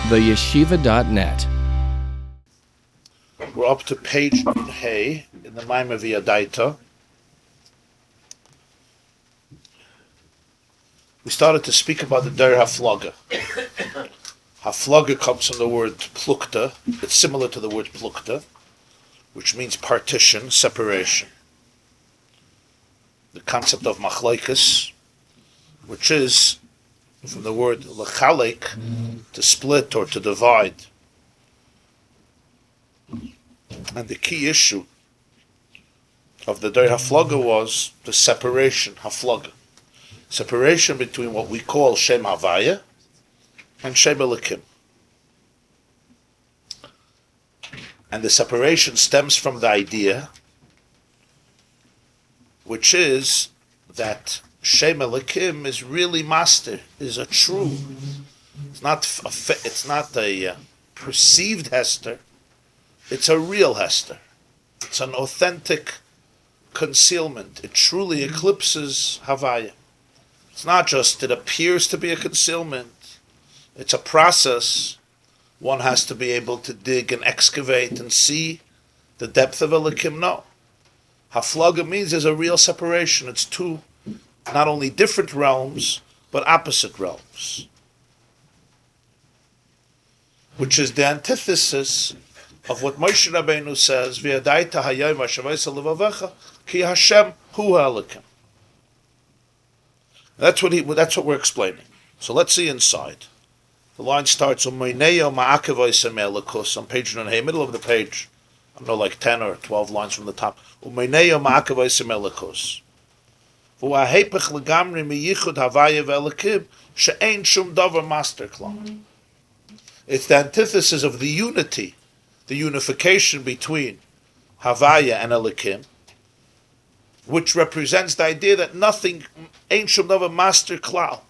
theyeshiva.net. We're up to page Hey in the Maamar V'Yadaita. We started to speak about the Der Haflaga. Haflaga comes from the word plukta. It's similar to the word plukta, which means partition, separation. The concept of machlokes, which is from the word Halakhic, to split or to divide. And the key issue of the Der Haflaga was the separation, Haflaga. Separation between what we call Shem Havaya and Shem Elikim. And the separation stems from the idea, which is that Shem Elikim is really master, is a true. It's not a perceived Hester. It's a real Hester. It's an authentic concealment. It truly eclipses Havaya. It's not just, it appears to be a concealment. It's a process. One has to be able to dig and excavate and see the depth of Elikim. No. Haflaga means there's a real separation. It's two, not only different realms, but opposite realms. Which is the antithesis of what Moshe Rabbeinu says, V'yadaita hayom hashavaisa levavecha, ki Hashem hu ha'elikim. That's what we're explaining. So let's see inside. The line starts on page 9, middle of the page. I don't know, like 10 or 12 lines from the top. It's the antithesis of the unity, the unification between Havaya and Elikim, which represents the idea that nothing, ain't shum davar master klal.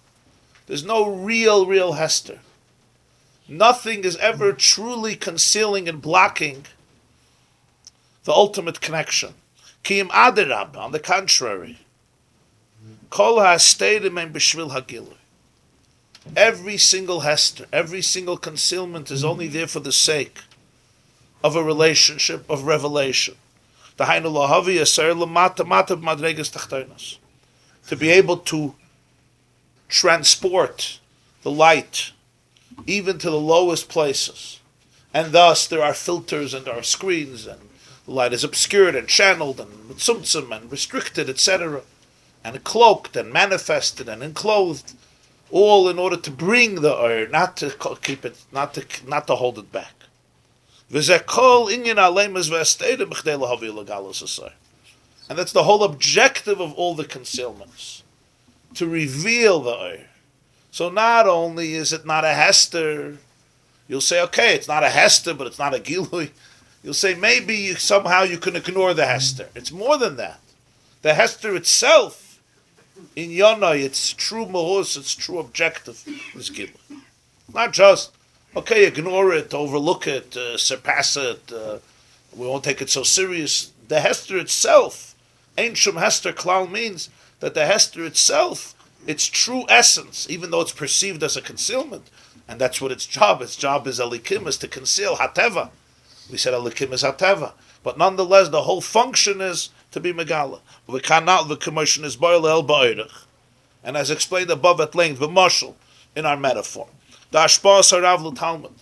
There's no real Hester. Nothing is ever truly concealing and blocking the ultimate connection. Kiyim aderab, on the contrary. Kol ha'asteirim ein b'shvil ha'gilui. Every single Hester, every single concealment is only there for the sake of a relationship, of revelation. To be able to transport the light even to the lowest places. And thus there are filters and there are screens, and the light is obscured and channeled and tzumtzum and restricted, etc. And cloaked and manifested and enclosed, all in order to bring the oil, not to keep it, not to hold it back. And that's the whole objective of all the concealments, to reveal the oil. So not only is it not a Hester, you'll say, okay, it's not a Hester, but it's not a Gilui. You'll say, maybe somehow you can ignore the Hester. It's more than that. The Hester itself, in Yonai, its true mahus, its true objective is Gilui. Not just, okay, ignore it, overlook it, surpass it, we won't take it so serious. The Hester itself, Ein Shum Hester Klal, means that the Hester itself, its true essence, even though it's perceived as a concealment, and that's what its job is Elikim, is to conceal Hateva. We said Elikim is Hateva. But nonetheless, the whole function is to be Megala. We cannot, the commotion is Boil El Ba'irich. And as explained above at length, the Mashal, in our metaphor. The Ashpas Harav Talmud,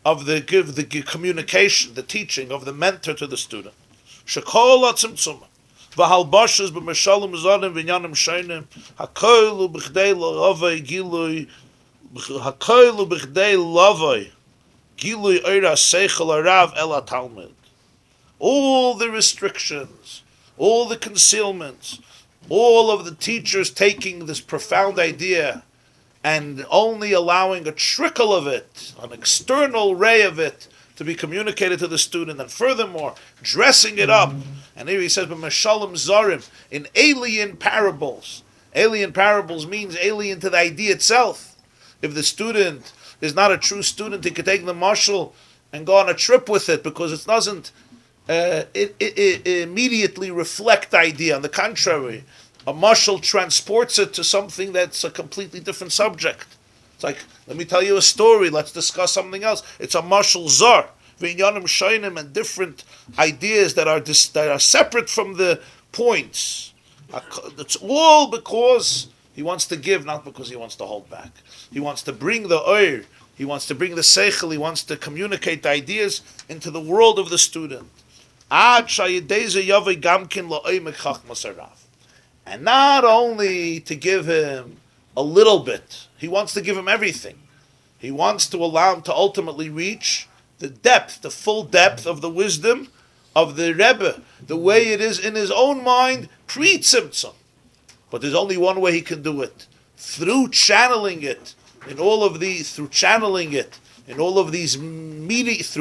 of the communication, the teaching of the mentor to the student. Shekol Atzimtzum. V'halbashas b'mishalim zadim v'inyanim sheinim hakoilu b'chdei lavoi gilui gilui oira seichel arav el talmud. All the restrictions, all the concealments, all of the teachers taking this profound idea and only allowing a trickle of it, an external ray of it, to be communicated to the student, and furthermore, dressing it up. And here he says, "B'mashalim zarim," in alien parables. Alien parables means alien to the idea itself. If the student is not a true student, he could take the mashal and go on a trip with it, because it doesn't immediately reflect the idea. On the contrary, a mashal transports it to something that's a completely different subject. It's like, let me tell you a story, let's discuss something else. It's a mashal zar, v'inyanim shaynim, and different ideas that are separate from the points. It's all because he wants to give, not because he wants to hold back. He wants to bring the oir, he wants to bring the seichel, he wants to communicate the ideas into the world of the student. And not only to give him a little bit, he wants to give him everything. He wants to allow him to ultimately reach the depth, the full depth of the wisdom of the Rebbe, the way it is in his own mind, pre-tzimtzum. But there's only one way he can do it, through channeling it in all of these, through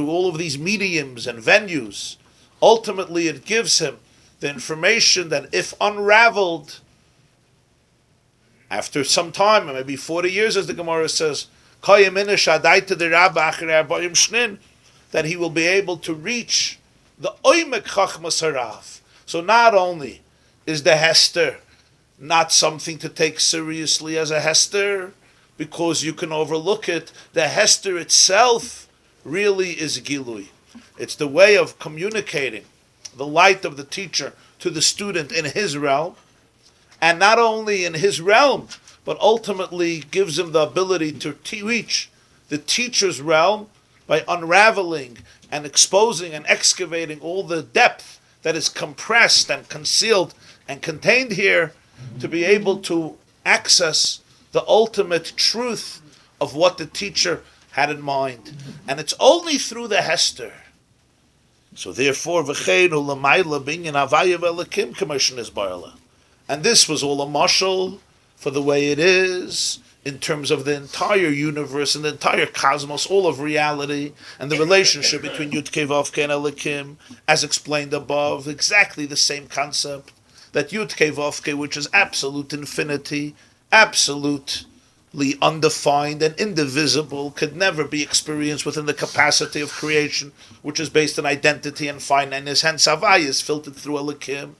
all of these mediums and venues. Ultimately, it gives him the information that, if unraveled, after some time, maybe 40 years, as the Gemara says, that he will be able to reach the oimek chachmas harav. So not only is the hester not something to take seriously as a hester, because you can overlook it, the hester itself really is gilui. It's the way of communicating the light of the teacher to the student in his realm, and not only in his realm, but ultimately gives him the ability to reach the teacher's realm by unraveling and exposing and excavating all the depth that is compressed and concealed and contained here, to be able to access the ultimate truth of what the teacher had in mind. And it's only through the hester. So therefore, and this was all a mashal for the way it is in terms of the entire universe and the entire cosmos, all of reality, and the relationship between Yud Kei Vav Kei and Elikim, as explained above, exactly the same concept, that Yud Kei Vav Kei, which is absolute infinity, absolutely undefined and indivisible, could never be experienced within the capacity of creation, which is based on identity and finiteness. Hence, Havaya is filtered through Elikim.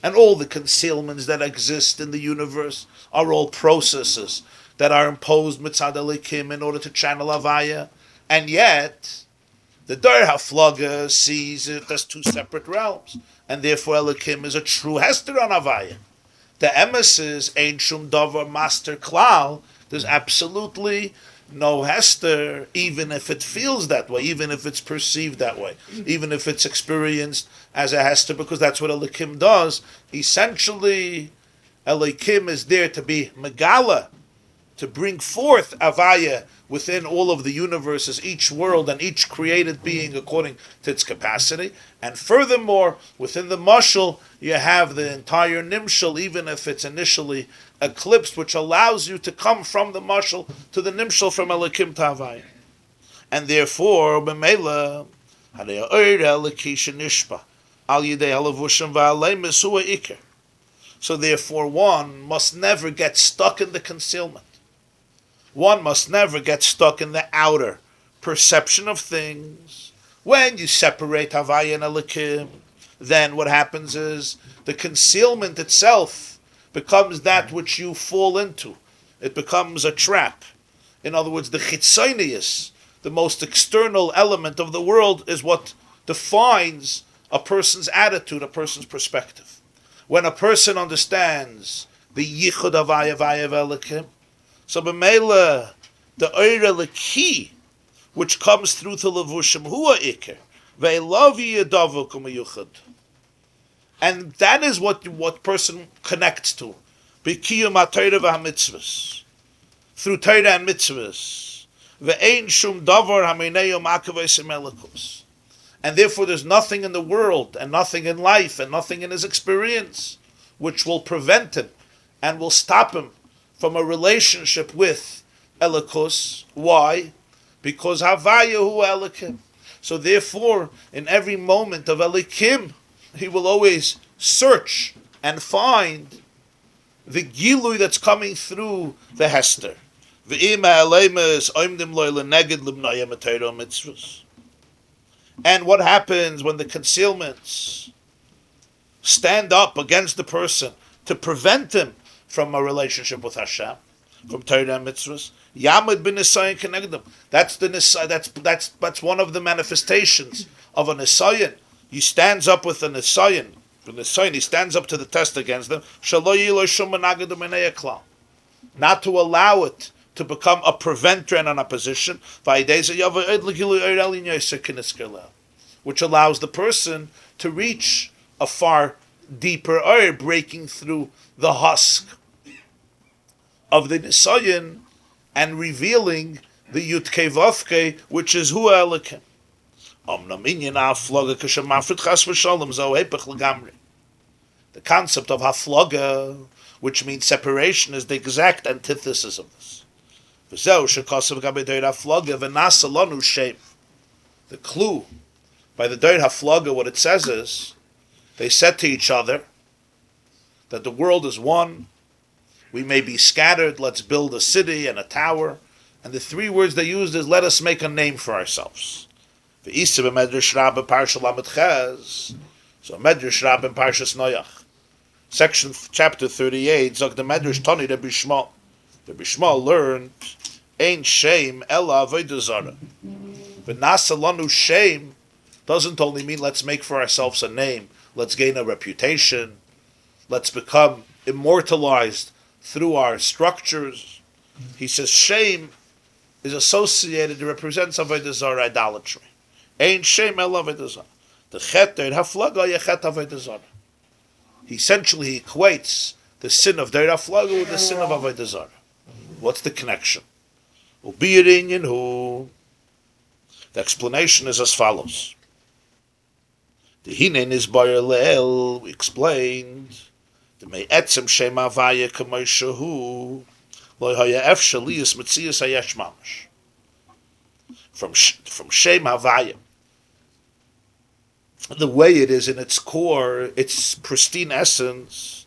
And all the concealments that exist in the universe are all processes that are imposed mitzad Elikim in order to channel Havaya. And yet, the Dar HaFlaga sees it as two separate realms. And therefore, Elikim is a true Hester on Havaya. The emes is Ein Shum Davar Master Klal. There's absolutely no Hester, even if it feels that way, even if it's perceived that way, even if it's experienced as a Hester, because that's what Elikim does. Essentially, Elikim is there to be Megala, to bring forth Havaya within all of the universes, each world and each created being according to its capacity. And furthermore, within the mashal, you have the entire nimshal, even if it's initially eclipsed, which allows you to come from the mashal to the nimshal, from Elikim to Havaya. And therefore, b'meila, hadei oir elikisha nishpa, al yidei halavushim v'alei mesua iker. So therefore, one must never get stuck in the concealment. One must never get stuck in the outer perception of things. When you separate Havaya and Elikim, then what happens is the concealment itself becomes that which you fall into. It becomes a trap. In other words, the chitzonius, the most external element of the world, is what defines a person's attitude, a person's perspective. When a person understands the yichud Havaya Elikim, so b'meila, the oira leki, which comes through to levushim, hua iker, ve'elavi yadavu kumayuchad. And that is what person connects to. B'kiyum ha'torah v'hamitzvahs. Through Torah and mitzvahs. Ve'ein shum davar ha'meineu ma'akavos elikos. And therefore there's nothing in the world, and nothing in life, and nothing in his experience, which will prevent him, and will stop him from a relationship with Elikos. Why? Because Havaya hu Elikim. So therefore, in every moment of Elikim, he will always search and find the Gilui that's coming through the Hester. And what happens when the concealments stand up against the person to prevent him from a relationship with Hashem? from Torah and mitzvahs. Yamid bin Nisayan Kenegdom. That's the that's one of the manifestations of a Nisayan. He stands up with a Nisayan. The Nisayan, he stands up to the test against them. Not to allow it to become a preventer and an opposition, which allows the person to reach a far deeper oir, breaking through the husk of the Nisayan and revealing the Yudke Vavke, which is Hu Elikim. The concept of haflaga, which means separation, is the exact antithesis of this. The clue by the Doir Haflaga, what it says is, they said to each other that the world is one, we may be scattered, let's build a city and a tower. And the three words they used is, let us make a name for ourselves. So Medrash Rabbi in Parshas Noach, chapter 38, Zog the Medrash Tani Rabbi Shmuel. Rabbi Shmuel learned, Ein shame ela avodah zara. V'nasa lanu shame doesn't only mean let's make for ourselves a name, let's gain a reputation, let's become immortalized through our structures. He says shame is associated, it represents avodah zara, idolatry. Ein shame ela avodah zara. The chet haflaga yechet avodah zara. He essentially equates the sin of Deir Haflaga with the sin of Avodah Zarah. What's the connection? The explanation is as follows. The Hinen is Bayer Leel, we explained, the Mei Etzem Shem Havaya Kamei Shehu, Lo Haya Efshe Liyas Metzias Hayesh Mamash. From Shem Havaya, the way it is in its core, its pristine essence,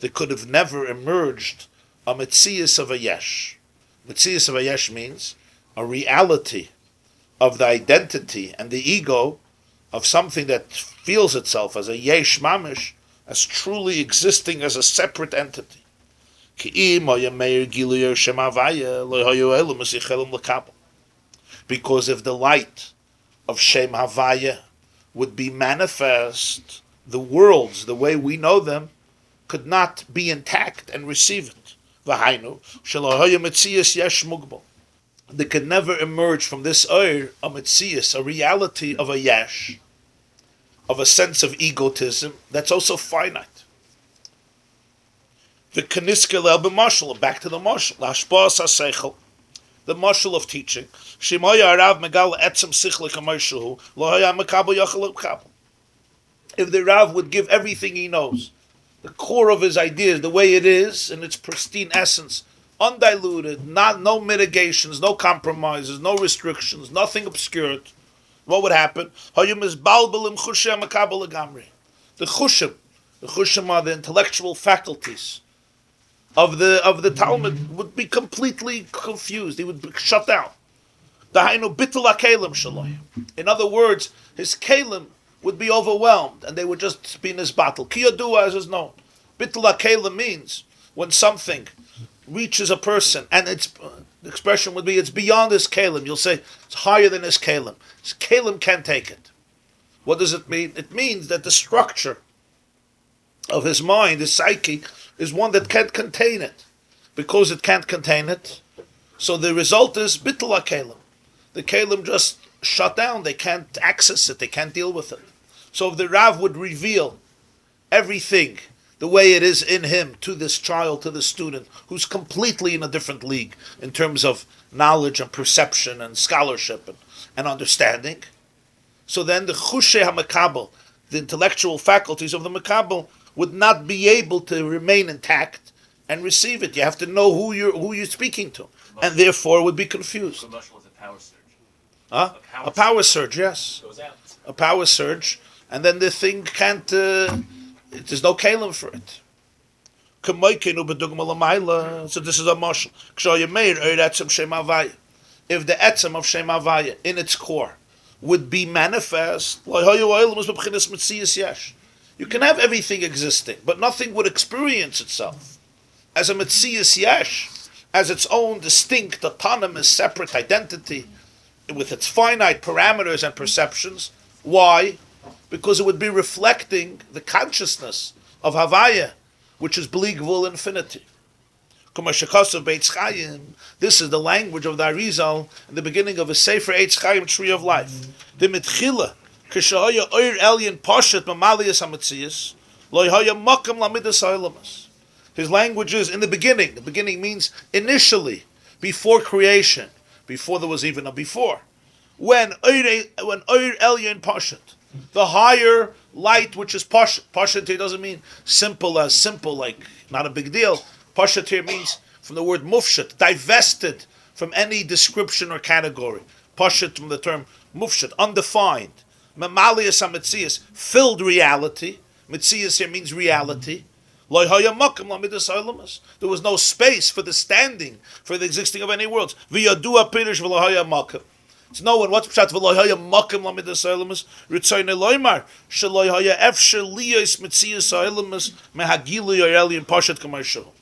there could have never emerged a Metzias of a Yesh. Metzias of a Yesh means a reality of the identity and the ego of something that feels itself as a Yesh Mamish, as truly existing as a separate entity. Because if the light of Shem Havaya would be manifest, the worlds, the way we know them, could not be intact and receive it. There could never emerge from this oir a metzias, a reality of a yesh, of a sense of egotism that's also finite. The kaniska el b'mashal, back to the mashal, lashpas haseichel, the mashal of teaching. Shimoya Rav Megal etzem sichlik amershu lo haya mekabel yachal mekabel. If the Rav would give everything he knows, the core of his ideas, the way it is, in its pristine essence, undiluted, no mitigations, no compromises, no restrictions, nothing obscured, what would happen? The chushim are the intellectual faculties of the Talmud would be completely confused. He would be shut down. In other words, his kalim would be overwhelmed, and they would just be in his battle. Kiyodua, as is known. Bittul HaKelim means when something reaches a person, and the expression would be, it's beyond his kalim. You'll say, it's higher than his kalim. His kalim can't take it. What does it mean? It means that the structure of his mind, his psyche, is one that can't contain it. Because it can't contain it, so the result is Bittul HaKelim. The kalim just shut down. They can't access it. They can't deal with it. So if the Rav would reveal everything the way it is in him to this child, to the student, who's completely in a different league in terms of knowledge and perception and scholarship and understanding, so then the chushe ha-makabel, the intellectual faculties of the makabel, would not be able to remain intact and receive it. You have to know who you're speaking to, and therefore would be confused. So much was a power surge. A power surge, yes. Goes out. A power surge, and then the thing can't. There's no kalim for it. So this is a mashal. If the etzem of Shem Havaya in its core would be manifest, you can have everything existing, but nothing would experience itself as a metzias yesh, as its own distinct, autonomous, separate identity with its finite parameters and perceptions. Why? Because it would be reflecting the consciousness of Havaya, which is Bli Gvul infinity. This is the language of the Arizal in the beginning of his Sefer Eitz Chaim, Tree of Life. The mitchila, k'shahaya oir elyon poshet mamalias hametzias, lo yahaya makam lamidas ha'olamas. His language is in the beginning. The beginning means initially, before creation, before there was even a before. When oir elyon poshet, the higher light, which is poshet. Poshet here doesn't mean simple as simple, like not a big deal. Pashat here means from the word mufshat, divested from any description or category. Pashat from the term mufshat, undefined. Mamalias hametzias, filled reality. Metzias here means reality. There was no space for the standing, for the existing of any worlds. V'yadua pirish v'lohaya makam. It's no one. What's pshat v'lohaya makam lamidas ha'olamas? Ritzoyne loymar shelohaya efsher liyos metzias ha'olamas mehagilu yorelian pashat kamarshul.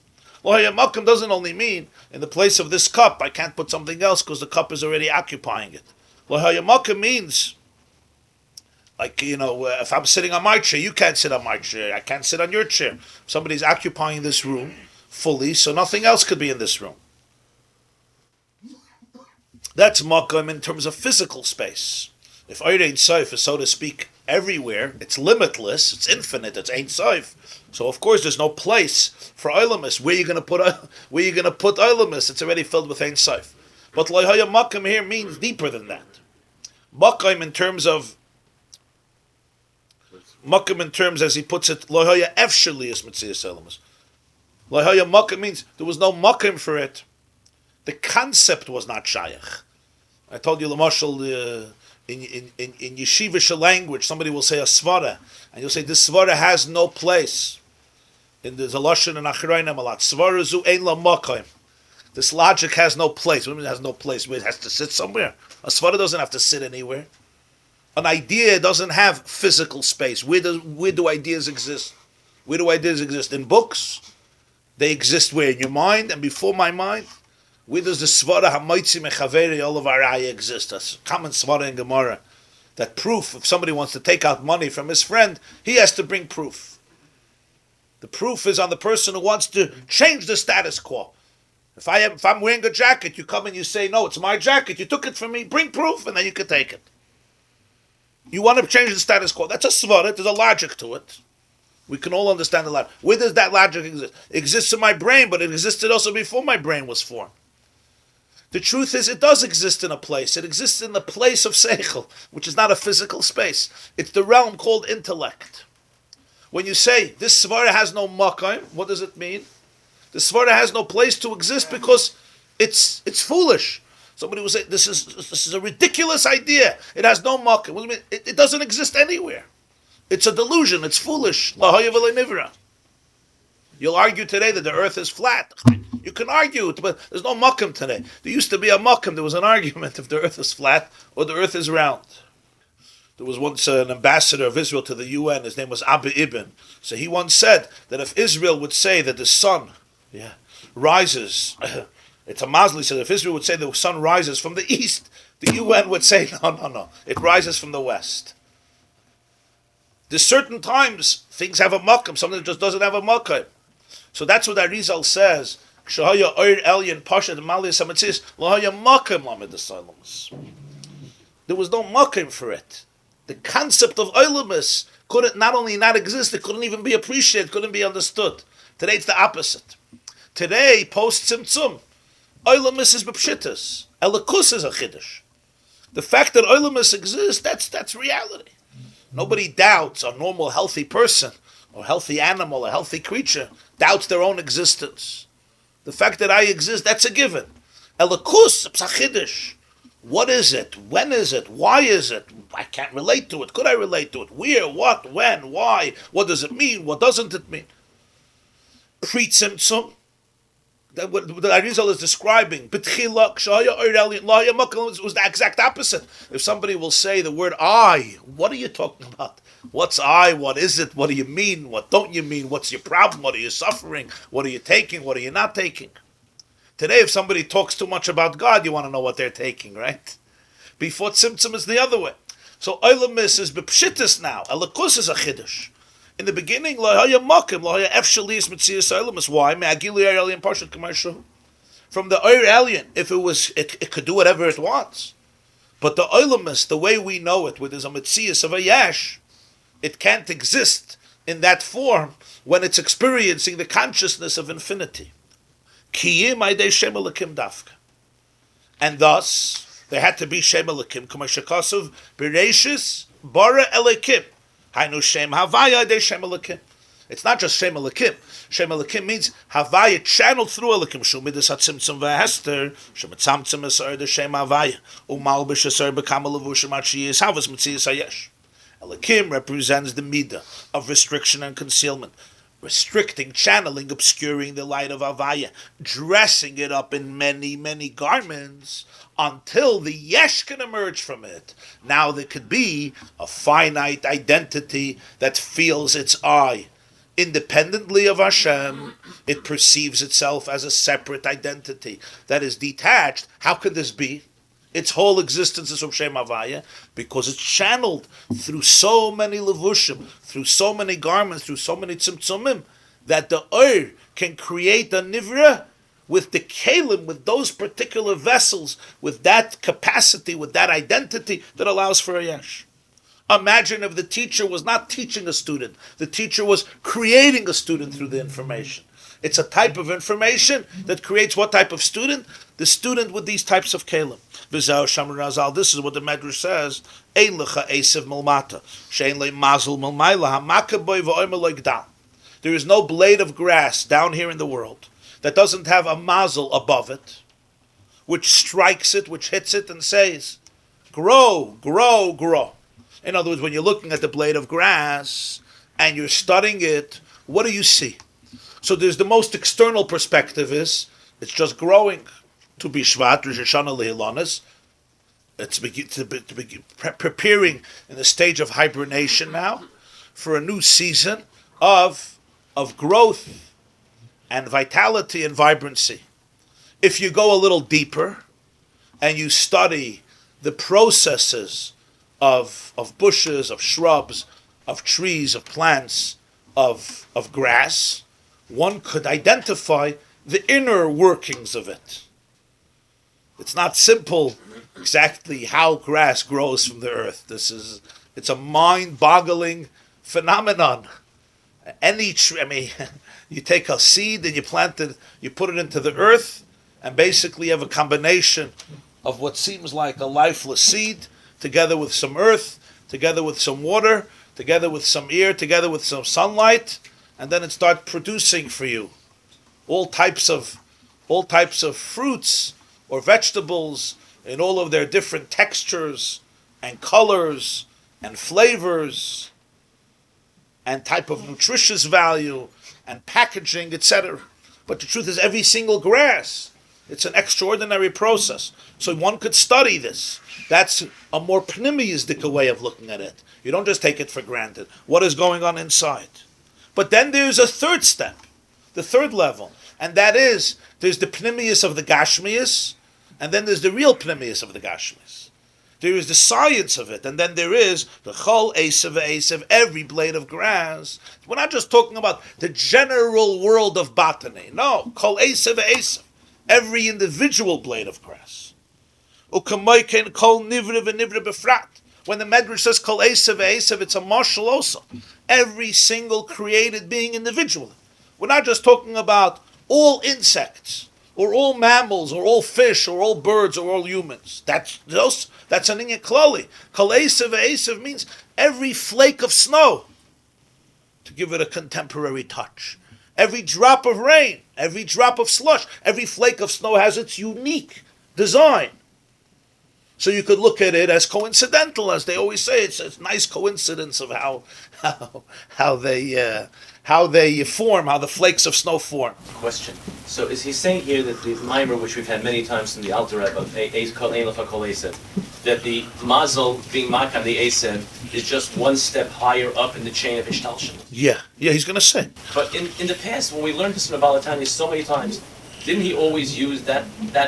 Lohaya makam doesn't only mean in the place of this cup I can't put something else because the cup is already occupying it. Lohaya makam means, like, if I'm sitting on my chair, you can't sit on my chair. I can't sit on your chair. Somebody's occupying this room fully, so nothing else could be in this room. That's makam in terms of physical space. If Ein Sof is, so to speak, everywhere, it's limitless, it's infinite, it's Ein Sof. So of course there's no place for Olamus. Where are you going to put Olamus? It's already filled with Ein Sof. But Lohaya makam here means deeper than that. Makam in terms, as he puts it, Lohaya efsheli is Metzias Olamus. Lohaya makam means there was no makam for it. The concept was not shayach. I told you, Lamashal, in yeshivish language, somebody will say a svara, and you'll say this svara has no place. In the Zaloshin and Achirayim a lot. Svara zu ein la makayim. This logic has no place. What do you mean it has no place? It has to sit somewhere. A svara doesn't have to sit anywhere. An idea doesn't have physical space. Where do ideas exist? Where do ideas exist? In books? They exist where? In your mind and before my mind? Where does the svara ha'moitzi mechaveri all of our ayah exist? That's common svara in Gemara. That proof, if somebody wants to take out money from his friend, he has to bring proof. The proof is on the person who wants to change the status quo. If I'm wearing a jacket, you come and you say, no, it's my jacket, you took it from me, bring proof, and then you can take it. You want to change the status quo. That's a svara, there's a logic to it. We can all understand the logic. Where does that logic exist? It exists in my brain, but it existed also before my brain was formed. The truth is, it does exist in a place. It exists in the place of seichel, which is not a physical space. It's the realm called intellect. When you say, this svara has no makayim, what does it mean? The svara has no place to exist because it's foolish. Somebody will say, this is a ridiculous idea. It has no makayim. What do you mean? It doesn't exist anywhere. It's a delusion. It's foolish. La hayya v'le nivra. You'll argue today that the earth is flat. You can argue it, but there's no makam today. There used to be a makam. There was an argument if the earth is flat or the earth is round. There was once an ambassador of Israel to the UN. His name was Abba Ibn. So he once said that if Israel would say that the sun rises, it's a Masli, he said if Israel would say the sun rises from the east, the UN would say, no, it rises from the west. There's certain times things have a makam, something just doesn't have a makam. So that's what Arizal says. Shahaya oir elyon pashat maliyas hamatzis lahaya makam lamid. There was no makam for it. The concept of oilamus couldn't not only not exist, it couldn't even be appreciated, couldn't be understood. Today it's the opposite. Today, post tzimtzum, oilamus is b'pshitas, elikus is a chiddush. The fact that oilamus exists, that's reality. Nobody doubts, a normal healthy person, or healthy animal, a healthy creature, doubts their own existence. The fact that I exist, that's a given. Elikus, psachidish. What is it? When is it? Why is it? I can't relate to it. Could I relate to it? Where? What? When? Why? What does it mean? What doesn't it mean? Pre-tzimtzum, that what the Arizal is describing, was the exact opposite. If somebody will say the word I, what are you talking about? What's I? What is it? What do you mean? What don't you mean? What's your problem? What are you suffering? What are you taking? What are you not taking? Today, if somebody talks too much about God, you want to know what they're taking, right? Before Tzimtzum is the other way. So Oilamis is bepshitis now. Elikus is a chiddush. In the beginning, lo haya makim, lo haya efshali is mitzias Oilamis. Why? Me'agilu yer alien parshat k'marshu. From the Oir alien, if it could do whatever it wants. But the Oilamis, the way we know it, where there's a mitzias of a yash, it can't exist in that form when it's experiencing the consciousness of infinity. Kiyim aydei shem elikim dafka. And thus, there had to be Shem Elikim, Kamashakasav, Bereshis, Bara Elikim. Hainu Shem Havaya de Shem Elikim. It's not just Shem Elikim. Shem Elikim means Havaya channeled through Elikim. Shumidus Hatzimtzum Vahester, Shematzamtzum Esar de Shem Havaya, Umalbish Esar Bekamalavusha Machiyas Havas Mitzias Hayesh. Elikim represents the Midah of restriction and concealment. Restricting, channeling, obscuring the light of Havaya, dressing it up in many, many garments until the Yesh can emerge from it. Now there could be a finite identity that feels its I. Independently of Hashem, it perceives itself as a separate identity that is detached. How could this be? Its whole existence is of Shem Havaya because it's channeled through so many levushim, through so many garments, through so many tzimtzumim, that the Ur can create a nivra with the kalim, with those particular vessels, with that capacity, with that identity that allows for a yesh. Imagine if the teacher was not teaching a student, the teacher was creating a student through the information. It's a type of information that creates what type of student? The student with these types of kalim. This is what the Medrash says. There is no blade of grass down here in the world that doesn't have a mazel above it, which strikes it, which hits it and says, grow, grow, grow. In other words, when you're looking at the blade of grass and you're studying it, what do you see? So there's the most external perspective is, it's just growing. To be Shevat, Rosh Hashanah Lehilanis, it's preparing in the stage of hibernation now for a new season of growth and vitality and vibrancy. If you go a little deeper and you study the processes of bushes, of shrubs, of trees, of plants, of grass, one could identify the inner workings of it. It's not simple exactly how grass grows from the earth. It's a mind-boggling phenomenon. Any tree, you take a seed and you plant it, you put it into the earth, and basically you have a combination of what seems like a lifeless seed, together with some earth, together with some water, together with some air, together with some sunlight, and then it starts producing for you all types of fruits or vegetables in all of their different textures and colors and flavors and type of nutritious value and packaging, etc. But the truth is, every single grass, it's an extraordinary process. So one could study this. That's a more pneumistic way of looking at it. You don't just take it for granted. What is going on inside? But then there's a third step, the third level, and that is, there's the pneumius of the gashmius, and then there's the real pneumius of the gashmius. There is the science of it, and then there is the chol esav, every blade of grass. We're not just talking about the general world of botany. No, chol esav, every individual blade of grass. Ukamoyken kol nivre v'nivre befrat. When the Medrash says kol esav, it's a marshal also. Every single created being individually. We're not just talking about all insects, or all mammals, or all fish, or all birds, or all humans. That's an inyan klali. Kol esav means every flake of snow, to give it a contemporary touch. Every drop of rain, every drop of slush, every flake of snow has its unique design. So you could look at it as coincidental, as they always say. It's a nice coincidence of how they form, how the flakes of snow form. Question. So is he saying here that the Maamar, which we've had many times in the Alter Rebbe, that the mazel being makam the Esev is just one step higher up in the chain of Ishtalshin? Yeah, he's going to say. But in the past, when we learned this in the Balatanya so many times, didn't he always use that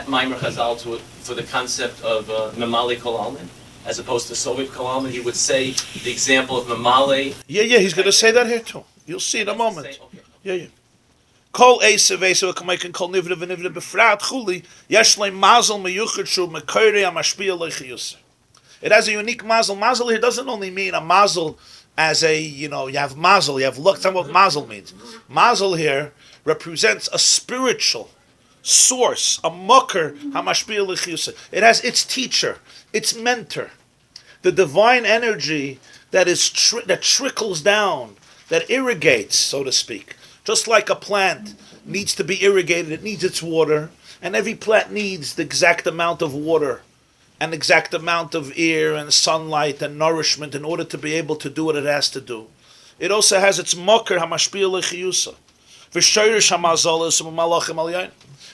Maamar Chazal for the concept of Mamale Kol Almin, as opposed to Soviet Kol Almin? He would say the example of Mamale. Yeah, he's going to say that here too. You'll see in a moment. Okay. Yeah. Kol Esav Kamaik and Kol Nivra V'Nivra B'Frat Chuli Yesh Leim Mazel Meyuchad Shu Mekoyrei HaMashpia Leichiyusa. It has a unique mazel. Mazel here doesn't only mean a mazel as a, you have mazel, you have luck. That's what mazel means. Mazel here represents a spiritual source, a mucker, hamashpia l'chiyusa. It has its teacher, its mentor, the divine energy that that trickles down, that irrigates, so to speak. Just like a plant needs to be irrigated, it needs its water, and every plant needs the exact amount of water, an exact amount of air and sunlight and nourishment in order to be able to do what it has to do. It also has its mocker hamashpia lechiyusa.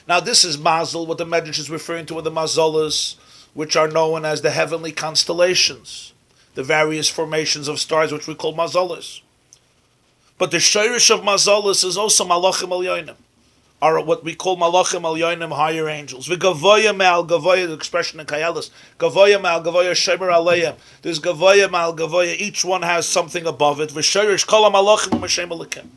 Now this is mazel, what the Medrash is referring to with the mazalas, which are known as the heavenly constellations, the various formations of stars which we call mazalas. But the shirish of mazalas is also malachim alyonim, are what we call malachim alyonim, higher angels. V'gavoya me'al gavoya, the expression in Kayalas, gavoya me'al gavoya shemer aleim. There's gavoya me'al gavoya, each one has something above it. V'shirish kol malachim u'mashem alakim.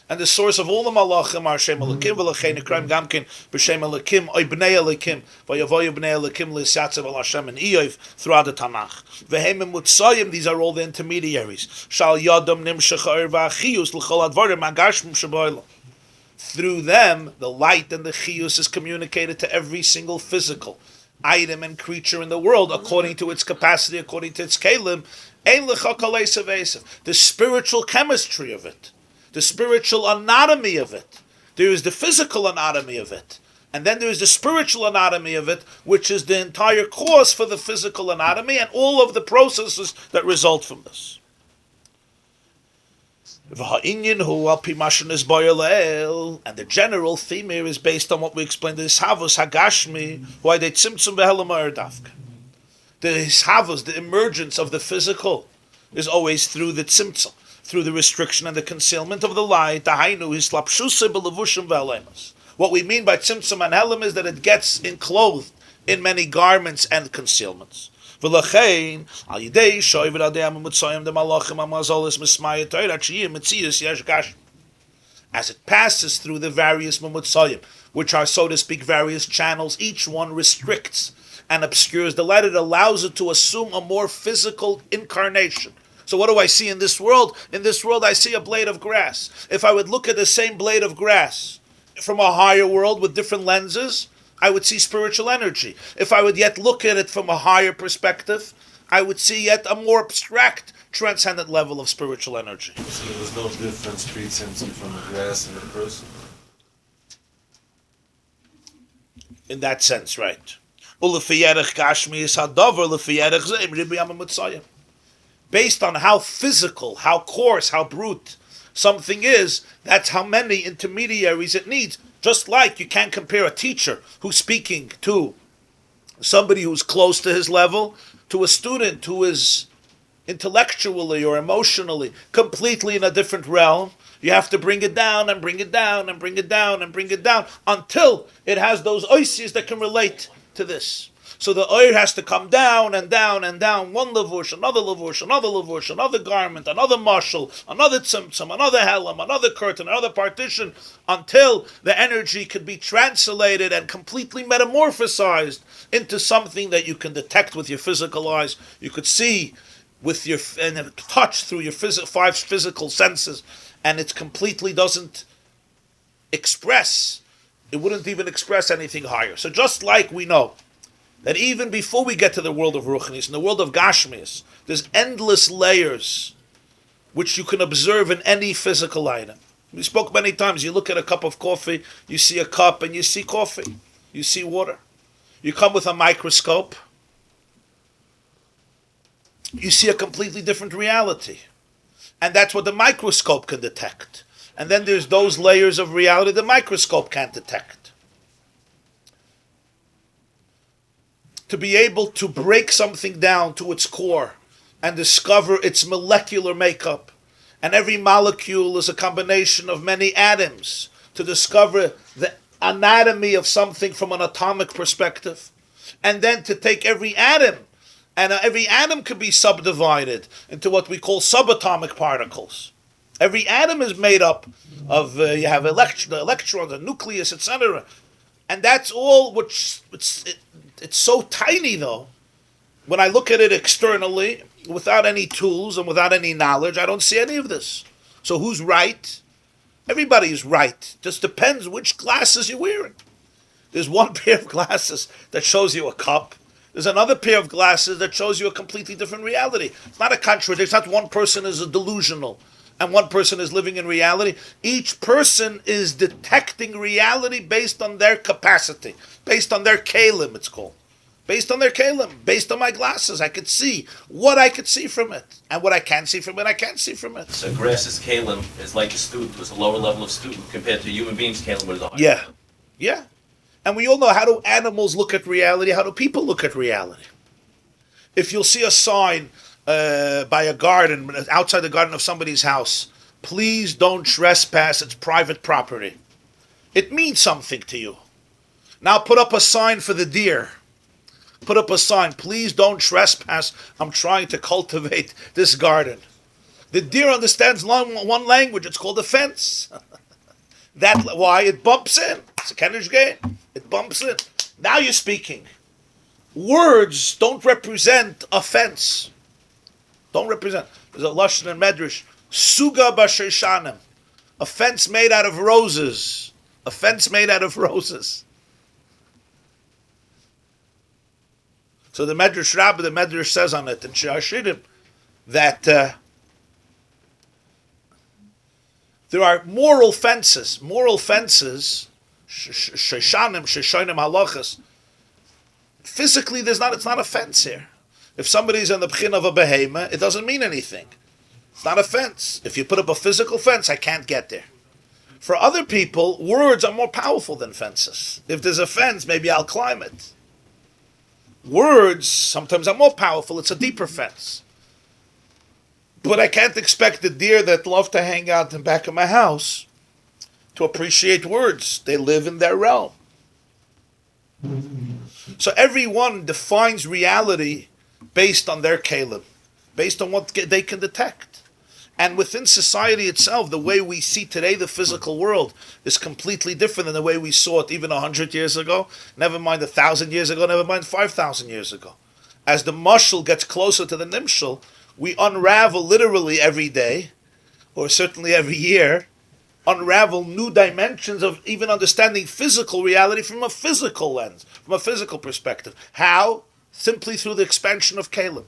And the source of all the malachim are Shem Elokim, v'lachei nekram gamkin b'Shem Elokim, oy bnei Elokim, v'yavoyu bnei Elokim l'satzav al Hashem and Iyov throughout the Tanakh. V'hem emutzayim, these are all the intermediaries. Shal yadam nimshach ha'or v'achiyus l'chol advarim agashmim sheba'olam. Through them, the light and the chiyus is communicated to every single physical item and creature in the world according to its capacity, according to its kelim. Ein l'cha kol esav esav. The spiritual chemistry of it, the spiritual anatomy of it. There is the physical anatomy of it. And then there is the spiritual anatomy of it, which is the entire cause for the physical anatomy and all of the processes that result from this. And the general theme here is based on what we explained, the Hishavos Hagashmi, why they tzimtzum behelamar dafka. The Hishavos, the emergence of the physical, is always through the tzimtzum, through the restriction and the concealment of the light. What we mean by tzimtzum and helam is that it gets enclosed in many garments and concealments. As it passes through the various mamutzayim, which are, so to speak, various channels, each one restricts and obscures the light. It allows it to assume a more physical incarnation. So what do I see in this world? In this world I see a blade of grass. If I would look at the same blade of grass from a higher world with different lenses, I would see spiritual energy. If I would yet look at it from a higher perspective, I would see yet a more abstract, transcendent level of spiritual energy. So there's no difference between from the grass and the person? In that sense, right. Based on how physical, how coarse, how brute something is, that's how many intermediaries it needs. Just like you can't compare a teacher who's speaking to somebody who's close to his level to a student who is intellectually or emotionally completely in a different realm. You have to bring it down and bring it down and bring it down and bring it down until it has those oisies that can relate to this. So the oir has to come down and down and down, one lavush, another lavush, another lavush, another garment, another mashal, another tzimtzum, another helam, another curtain, another partition, until the energy could be translated and completely metamorphosized into something that you can detect with your physical eyes, you could see with your and touch through your five physical senses, and it completely doesn't express, it wouldn't even express anything higher. So just like we know that even before we get to the world of Ruchnis, in the world of Gashmis, there's endless layers which you can observe in any physical item. We spoke many times, you look at a cup of coffee, you see a cup and you see coffee, you see water. You come with a microscope, you see a completely different reality. And that's what the microscope can detect. And then there's those layers of reality the microscope can't detect. To be able to break something down to its core and discover its molecular makeup. And every molecule is a combination of many atoms. To discover the anatomy of something from an atomic perspective, and then to take every atom, and every atom could be subdivided into what we call subatomic particles. Every atom is made up of, you have the electrons, the nucleus, etc. And that's all, it's so tiny though. When I look at it externally, without any tools and without any knowledge, I don't see any of this. So who's right? Everybody is right. Just depends which glasses you're wearing. There's one pair of glasses that shows you a cup. There's another pair of glasses that shows you a completely different reality. It's not a contradiction. It's not one person is a delusional and one person is living in reality. Each person is detecting reality based on their capacity, based on their kalim, it's called. Based on their kalim, based on my glasses, I could see what I could see from it. And what I can't see from it, I can't see from it. So grass's kalim is like a student, was a lower level of student compared to human beings' kalim, which is a higher. Yeah, yeah. And we all know, how do animals look at reality? How do people look at reality? If you'll see a sign by a garden, outside the garden of somebody's house, please don't trespass, it's private property. It means something to you. Now put up a sign for the deer. Put up a sign, please don't trespass, I'm trying to cultivate this garden. The deer understands one language, it's called a fence. That's why it bumps in. It's a Kenish game. It bumps in. Now you're speaking. Words don't represent offense. Don't represent. There's a Lashon and Medrash. Suga b'sheishanim. A fence made out of roses. A fence made out of roses. So the Medrash Rabbi, the Medrash says on it in She'ashirim that there are moral fences. Moral fences, sheishanim, sheishanim halachas. Physically, it's not a fence here. If somebody's in the b'chin of a behema, it doesn't mean anything. It's not a fence. If you put up a physical fence, I can't get there. For other people, words are more powerful than fences. If there's a fence, maybe I'll climb it. Words sometimes are more powerful. It's a deeper fence. But I can't expect the deer that love to hang out in the back of my house to appreciate words. They live in their realm. So everyone defines reality based on their kalim, based on what they can detect. And within society itself, the way we see today the physical world is completely different than the way we saw it even 100 years ago, never mind 1,000 years ago, never mind 5,000 years ago. As the mashal gets closer to the nimshal, we unravel literally every day, or certainly every year, unravel new dimensions of even understanding physical reality from a physical lens, from a physical perspective. How? Simply through the expansion of kalim.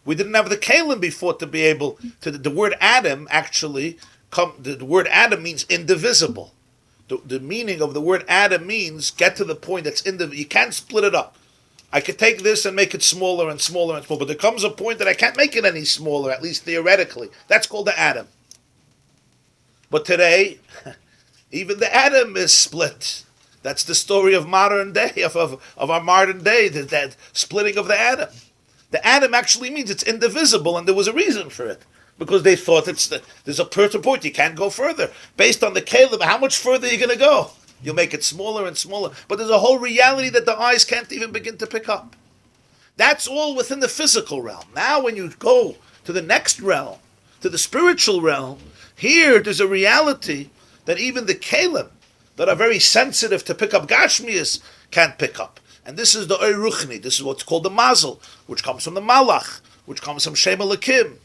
We didn't have the kalim before to be able to. The word Adam actually, the word Adam means indivisible. The meaning of the word Adam means get to the point that's indivisible. You can't split it up. I could take this and make it smaller and smaller and smaller, but there comes a point that I can't make it any smaller, at least theoretically. That's called the atom. But today, even the atom is split. That's the story of modern day, of our modern day, that splitting of the atom. The atom actually means it's indivisible, and there was a reason for it. Because they thought there's a certain point, you can't go further. Based on the kalim, how much further are you going to go? You'll make it smaller and smaller. But there's a whole reality that the eyes can't even begin to pick up. That's all within the physical realm. Now when you go to the next realm, to the spiritual realm, here there's a reality that even the kalim, that are very sensitive to pick up Gashmias, can't pick up. And this is the Oy Ruchni. This is what's called the Mazel, which comes from the Malach, which comes from Shem Elokim.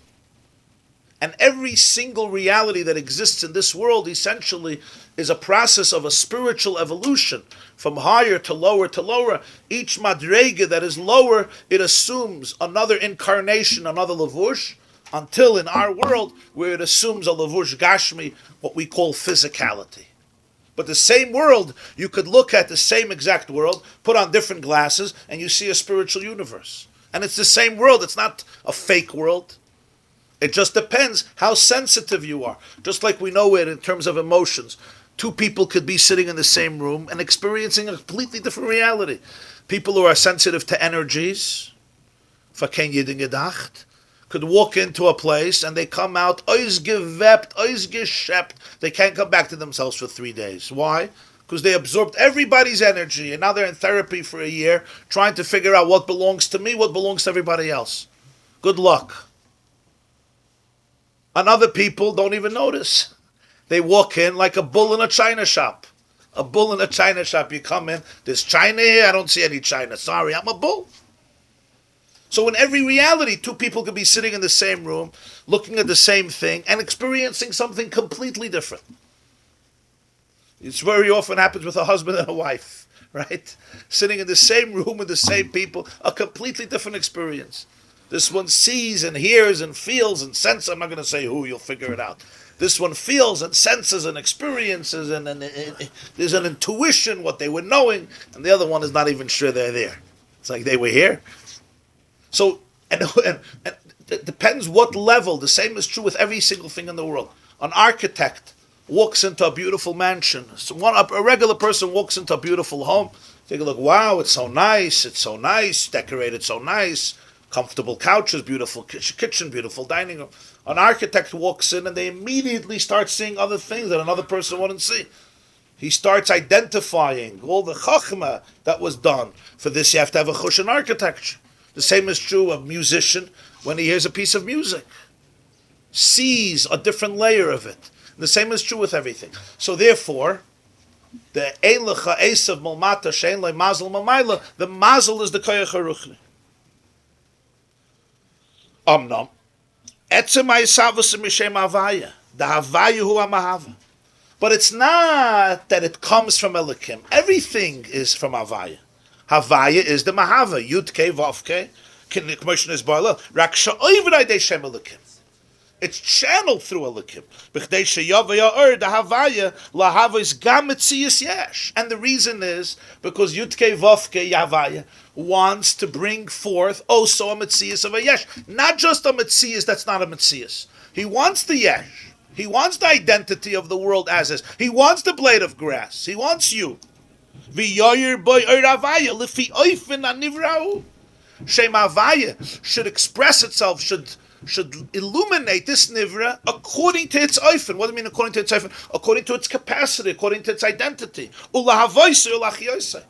And every single reality that exists in this world essentially is a process of a spiritual evolution, from higher to lower to lower. Each madrega that is lower, it assumes another incarnation, another lavush, until in our world where it assumes a lavush gashmi, what we call physicality. But the same world, you could look at the same exact world, put on different glasses, and you see a spiritual universe. And it's the same world, it's not a fake world. It just depends how sensitive you are. Just like we know it in terms of emotions. Two people could be sitting in the same room and experiencing a completely different reality. People who are sensitive to energies, Faken Yidin Gedacht, could walk into a place and they come out, ois gewebt, ois geshept. They can't come back to themselves for 3 days. Why? because they absorbed everybody's energy, and now they're in therapy for a year trying to figure out what belongs to me, what belongs to everybody else. Good luck. And other people don't even notice. They walk in like a bull in a china shop. A bull in a china shop. You come in, there's china here, I don't see any china. Sorry, I'm a bull. So in every reality, two people could be sitting in the same room, looking at the same thing, and experiencing something completely different. It's very often happens with a husband and a wife, right? Sitting in the same room with the same people, a completely different experience. This one sees and hears and feels and senses. I'm not going to say who, you'll figure it out. This one feels and senses and experiences, and there's an intuition, what they were knowing, and the other one is not even sure they're there. It's like they were here. So, and it depends what level. The same is true with every single thing in the world. An architect walks into a beautiful mansion. A regular person walks into a beautiful home. Take a look. Wow, it's so nice. It's so nice. Decorated so nice. Comfortable couches, beautiful kitchen, beautiful dining room. An architect walks in and they immediately start seeing other things that another person wouldn't see. He starts identifying all the chachma that was done. For this, you have to have a chush in architecture. The same is true of a musician when he hears a piece of music. Sees a different layer of it. The same is true with everything. So therefore, the ein lecha esav malmata shein le mazel mamayla, the mazel is the koyach haruchni. Omnam, etzem ha'isavus mishem havaya, the havaya hu ha'mahava. But it's not that it comes from Elikim. Everything is from havaya. Havaya is the mahava. Yudke vavke, commission is boiler. Raksha oivray de shem Elikim. It's channeled through Elikim. B'chdei sheyavaya the havaya lahava is gam metzias yesh. And the reason is because Yudke vavke Yavaya wants to bring forth also a metzias of a yesh. Not just a metzias that's not a metzias. He wants the yesh. He wants the identity of the world as is. He wants the blade of grass. He wants you. V'yoyer boy oiravaya lifi oifen anivrau. Shem havaya should express itself, should illuminate this nivra according to its oifen. What do you mean according to its oifen? According to its capacity, according to its identity. Ulahavoisei ulachiyosei.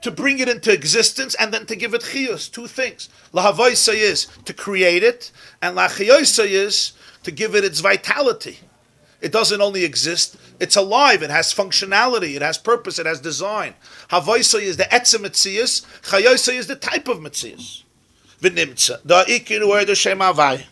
To bring it into existence and then to give it chiyus. Two things. Lahavoisei is to create it, and lachiyosei is to give it its vitality. It doesn't only exist, it's alive, it has functionality, it has purpose, it has design. Havoisei is the etzem metzias, chayosei is the type of metzias. V'nimtza, da ikiru er Shem havaya.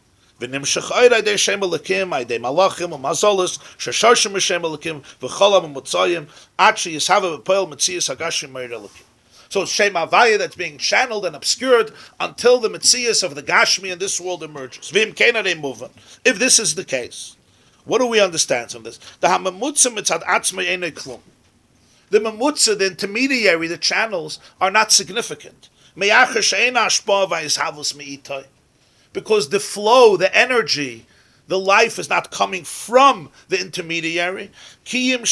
V'nimshach oirei de Shem Elikim, aydei malachim, u'mazolis, shesharshim Shem Elikim, v'cholam u'motzayim, ad sheyishava v'poel metzias hagashim meir Elikim. So Shem havaya that's being channeled and obscured until the metzias of the Gashmi in this world emerges. V'im kena de muvan. If this is the case, what do we understand from this? The hamamutza mitzad atzmei einei klum. The mamutza, the intermediary, the channels are not significant. Because the flow, the energy, the life is not coming from the intermediary. It's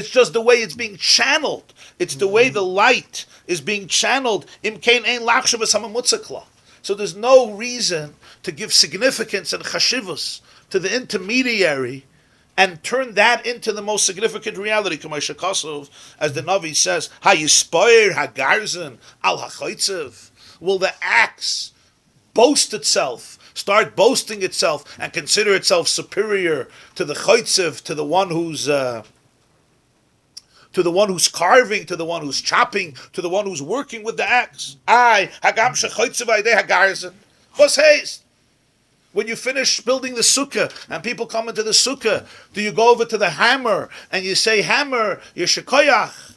just the way it's being channeled. It's the way the light is being channeled. So there's no reason to give significance and chashivus to the intermediary and turn that into the most significant reality. As the Navi says, "Hayispoir hagarzon al hachoitzev." Will the axe boast itself, start boasting itself, and consider itself superior to the choitzev, to the one who's carving, to the one who's chopping, to the one who's working with the axe? Hagam shechoitzev aydei hagarzon. What's haste? When you finish building the sukkah and people come into the sukkah, do you go over to the hammer and you say, "Hammer, yeshekoyach,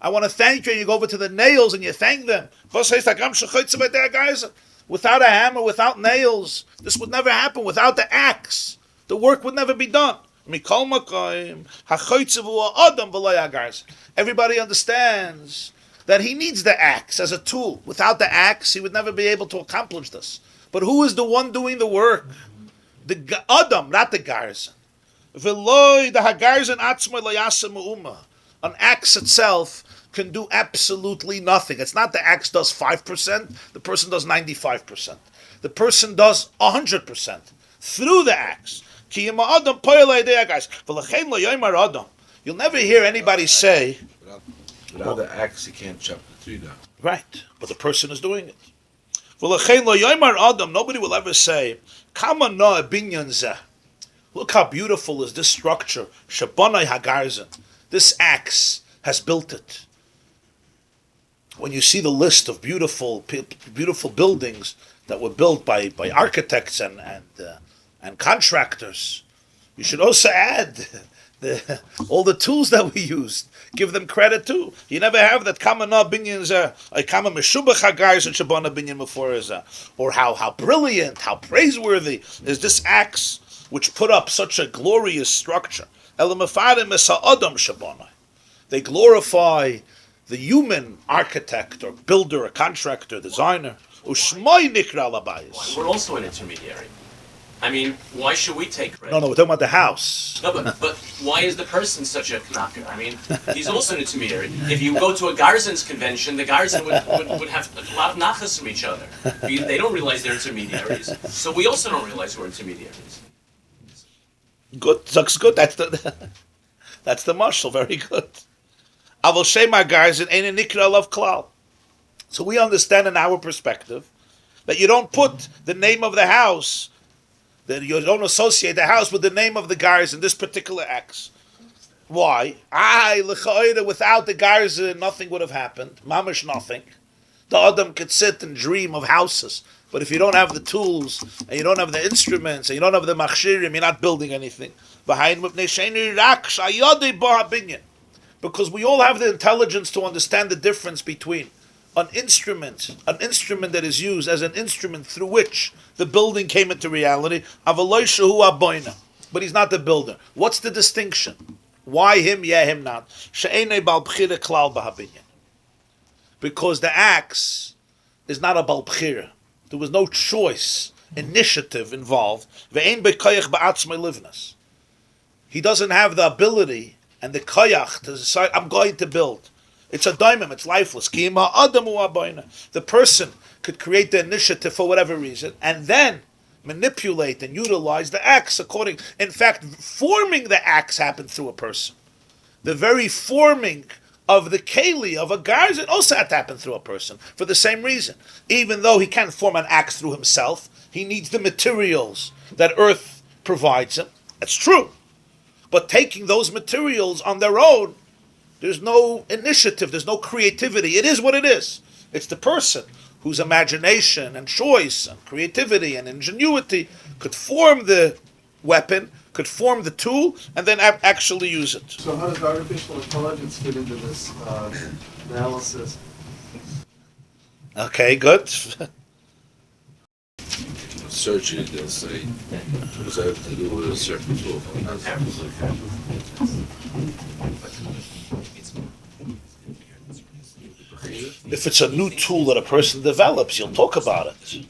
I want to thank you," and you go over to the nails and you thank them? Without a hammer, without nails, this would never happen. Without the axe, the work would never be done. Everybody understands that he needs the axe as a tool. Without the axe, he would never be able to accomplish this. But who is the one doing the work? The Adam, not the garrison. An axe itself can do absolutely nothing. It's not the axe does 5%, the person does 95%. The person does 100% through the axe. Ki yima adam poyel idea, guys. V'lechein lo yoymar adam. You'll never hear anybody say, Without the axe, you can't chop the tree down. right, but the person is doing it. V'lechein lo yoymar adam. Nobody will ever say, Kama no binyan zeh. Look how beautiful is this structure. Shabonai hagarzin. This axe has built it. When you see the list of beautiful buildings that were built by architects and contractors, you should also add all the tools that we used. Give them credit too. You never have that kama na binyan zeh, kama meshubach hagarzin shabona binyan meforah, or how brilliant, how praiseworthy is this axe which put up such a glorious structure. They glorify the human architect or builder or contractor, designer. We're also an intermediary. I mean, why should we take credit? No, we're talking about the house. No, but why is the person such a knocker? I mean, he's also an intermediary. If you go to a Garzon's convention, the Garzon would have a lot of nachas from each other. They don't realize they're intermediaries. So we also don't realize we're intermediaries. Good, Zuck's good. That's the marshal. Very good. Aval shema Garzon ain't a nikra love klal. So we understand in our perspective that you don't put the name of the house, that you don't associate the house with the name of the Garzon, this particular X. Why? Without the Garzon, nothing would have happened. Mamish nothing. The Adam could sit and dream of houses. But if you don't have the tools, and you don't have the instruments, and you don't have the machshirim, you're not building anything. Because we all have the intelligence to understand the difference between an instrument that is used as an instrument through which the building came into reality, but he's not the builder. What's the distinction? Why him, yeah, him not? Because the axe is not a bal b'chira. There was no choice, initiative involved. He doesn't have the ability and the koyach to decide, I'm going to build. It's a daimim, it's lifeless. The person could create the initiative for whatever reason, and then manipulate and utilize the axe according. In fact, forming the axe happened through a person. The very forming of the keli, of a garzon, also had to happen through a person, for the same reason. Even though he can't form an axe through himself, he needs the materials that earth provides him. That's true. But taking those materials on their own, there's no initiative, there's no creativity. It is what it is. It's the person whose imagination and choice and creativity and ingenuity could form the weapon, could form the tool, and then actually use it. So how does artificial intelligence fit into this analysis? Okay, good. Searching, they'll say, does that have to do with a certain tool? If it's a new tool that a person develops, you'll talk about it.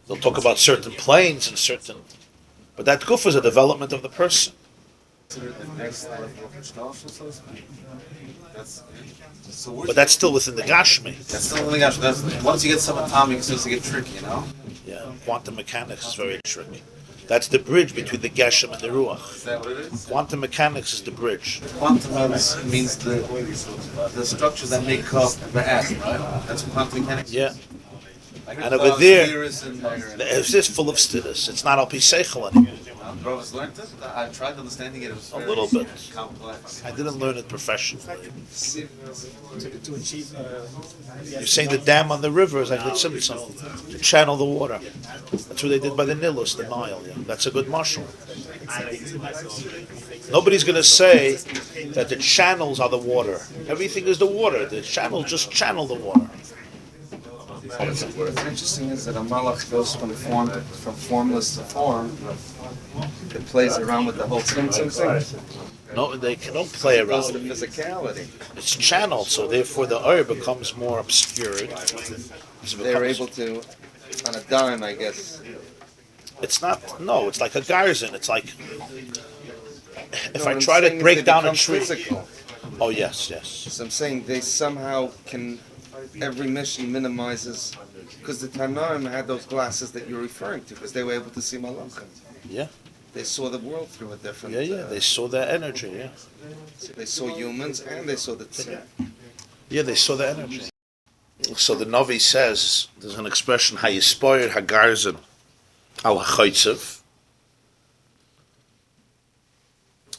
They'll talk about certain planes and certain... But that guf is a development of the person. But that's still within the Gashmi. That's still within the Gashmi. Once you get subatomic, it starts to get tricky, you know? Yeah, quantum mechanics is very tricky. That's the bridge between the Geshem and the Ruach. Is that what it is? Quantum mechanics is the bridge. Quantum means the structures that make up the atom, right? That's quantum mechanics? Yeah. And over there, it's just full of students. It's not al pi seichel anymore. Brothers learned it. I tried understanding it. It was A little bit. complex. I didn't learn it professionally. To achieve. You're saying the dam on the river is like the Tzimtzum, to channel the water. That's what they did by the Nilus, the Nile. Yeah. That's a good marshal. Nobody's going to say that the channels are the water. Everything is the water. The channels just channel the water. What's interesting is that a malach goes from formless to form. It plays around with the whole tzimtzum thing. No, they don't play It goes around. to physicality. It's channeled, so therefore the oil becomes more obscured. They're able to, on a dime, I guess. It's not. No, it's like a garzon. It's like if No, I what try I'm to saying is break they down a become tree. Physical. Oh yes, yes. So I'm saying they somehow can. Every mission minimizes Because the Tanoim had those glasses that you're referring to, because they were able to see Malachim. Yeah. They saw the world through a different... Yeah, they saw that energy, yeah. So they saw humans and they saw the tzir. Yeah, they saw the energy. So the Navi says, there's an expression, Hayispoyer Hagarzin al Hachoitzev.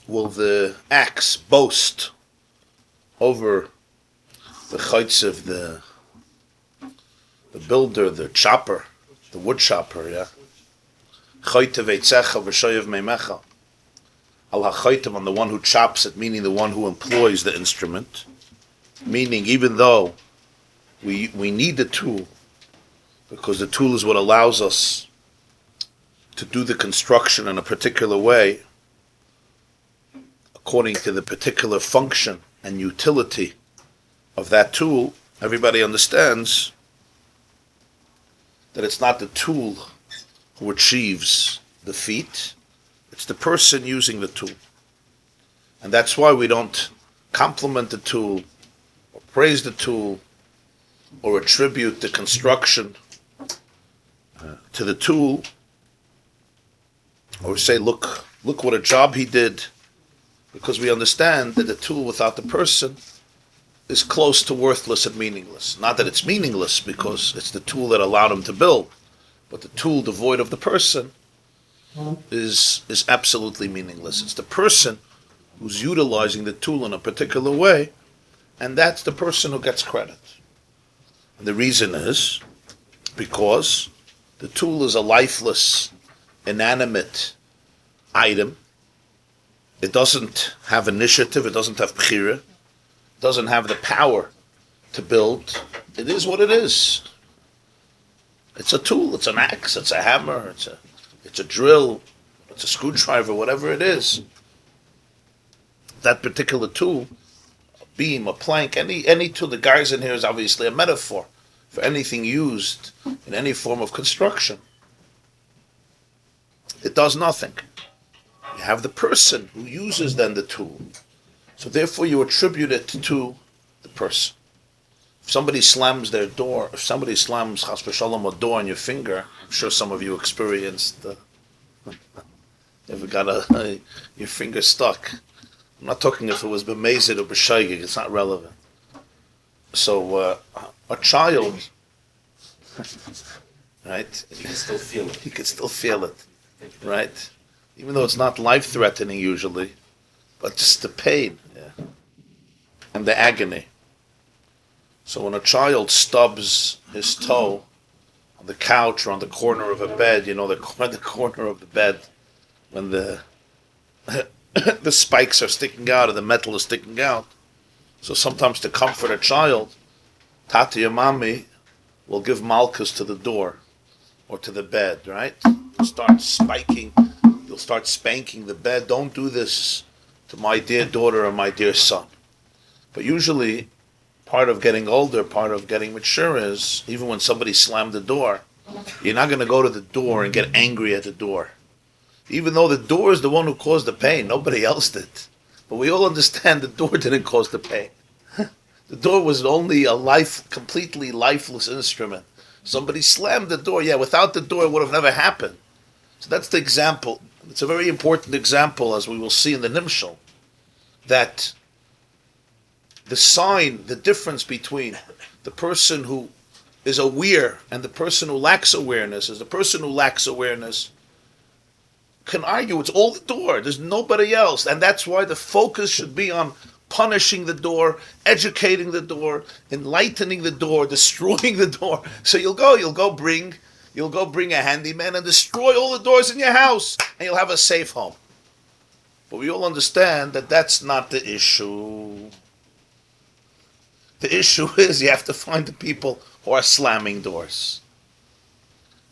Will the axe boast over the Chaitzev, the builder, the chopper, the wood chopper, yeah? Choitev eitzecha v'shoyev meimecha. Al hachoitev, on the one who chops it, meaning the one who employs the instrument. Meaning, even though we need the tool, because the tool is what allows us to do the construction in a particular way, according to the particular function and utility of that tool, everybody understands that it's not the tool who achieves the feat, it's the person using the tool. And that's why we don't compliment the tool, or praise the tool, or attribute the construction to the tool, or say, look what a job he did, because we understand that the tool without the person is close to worthless and meaningless. Not that it's meaningless, because it's the tool that allowed him to build, but the tool devoid of the person is absolutely meaningless. It's the person who's utilizing the tool in a particular way, and that's the person who gets credit. And the reason is because the tool is a lifeless, inanimate item. It doesn't have initiative, it doesn't have bchira, it doesn't have the power to build. It is what it is. It's a tool, it's an axe, it's a hammer, it's a drill, it's a screwdriver, whatever it is. That particular tool, a beam, a plank, any tool, the guys in here is obviously a metaphor for anything used in any form of construction. It does nothing. You have the person who uses then the tool. So therefore you attribute it to the person. If somebody slams their door, if somebody slams chas v'shalom a door on your finger, I'm sure some of you experienced, ever got your finger stuck. I'm not talking if it was b'mezid or b'shaygig, it's not relevant. So a child, right? You can still feel it. You can still feel it, right? Even though it's not life-threatening usually, but just the pain, yeah, and the agony. So when a child stubs his toe on the couch or on the corner of a bed, the corner of the bed, when the the spikes are sticking out or the metal is sticking out. So sometimes to comfort a child, Tati or Mami will give malchus to the door or to the bed, right? You'll start spanking the bed. Don't do this to my dear daughter or my dear son. But usually, part of getting older, part of getting mature is, even when somebody slammed the door, you're not going to go to the door and get angry at the door. Even though the door is the one who caused the pain, nobody else did. But we all understand the door didn't cause the pain. The door was only a completely lifeless instrument. Somebody slammed the door. Yeah, without the door, it would have never happened. So that's the example. It's a very important example, as we will see in the Nimshal, that the difference between the person who is aware and the person who lacks awareness is the person who lacks awareness can argue it's all the door. There's nobody else. And that's why the focus should be on punishing the door, educating the door, enlightening the door, destroying the door. So you'll go bring a handyman and destroy all the doors in your house, and you'll have a safe home. But we all understand that that's not the issue. The issue is you have to find the people who are slamming doors.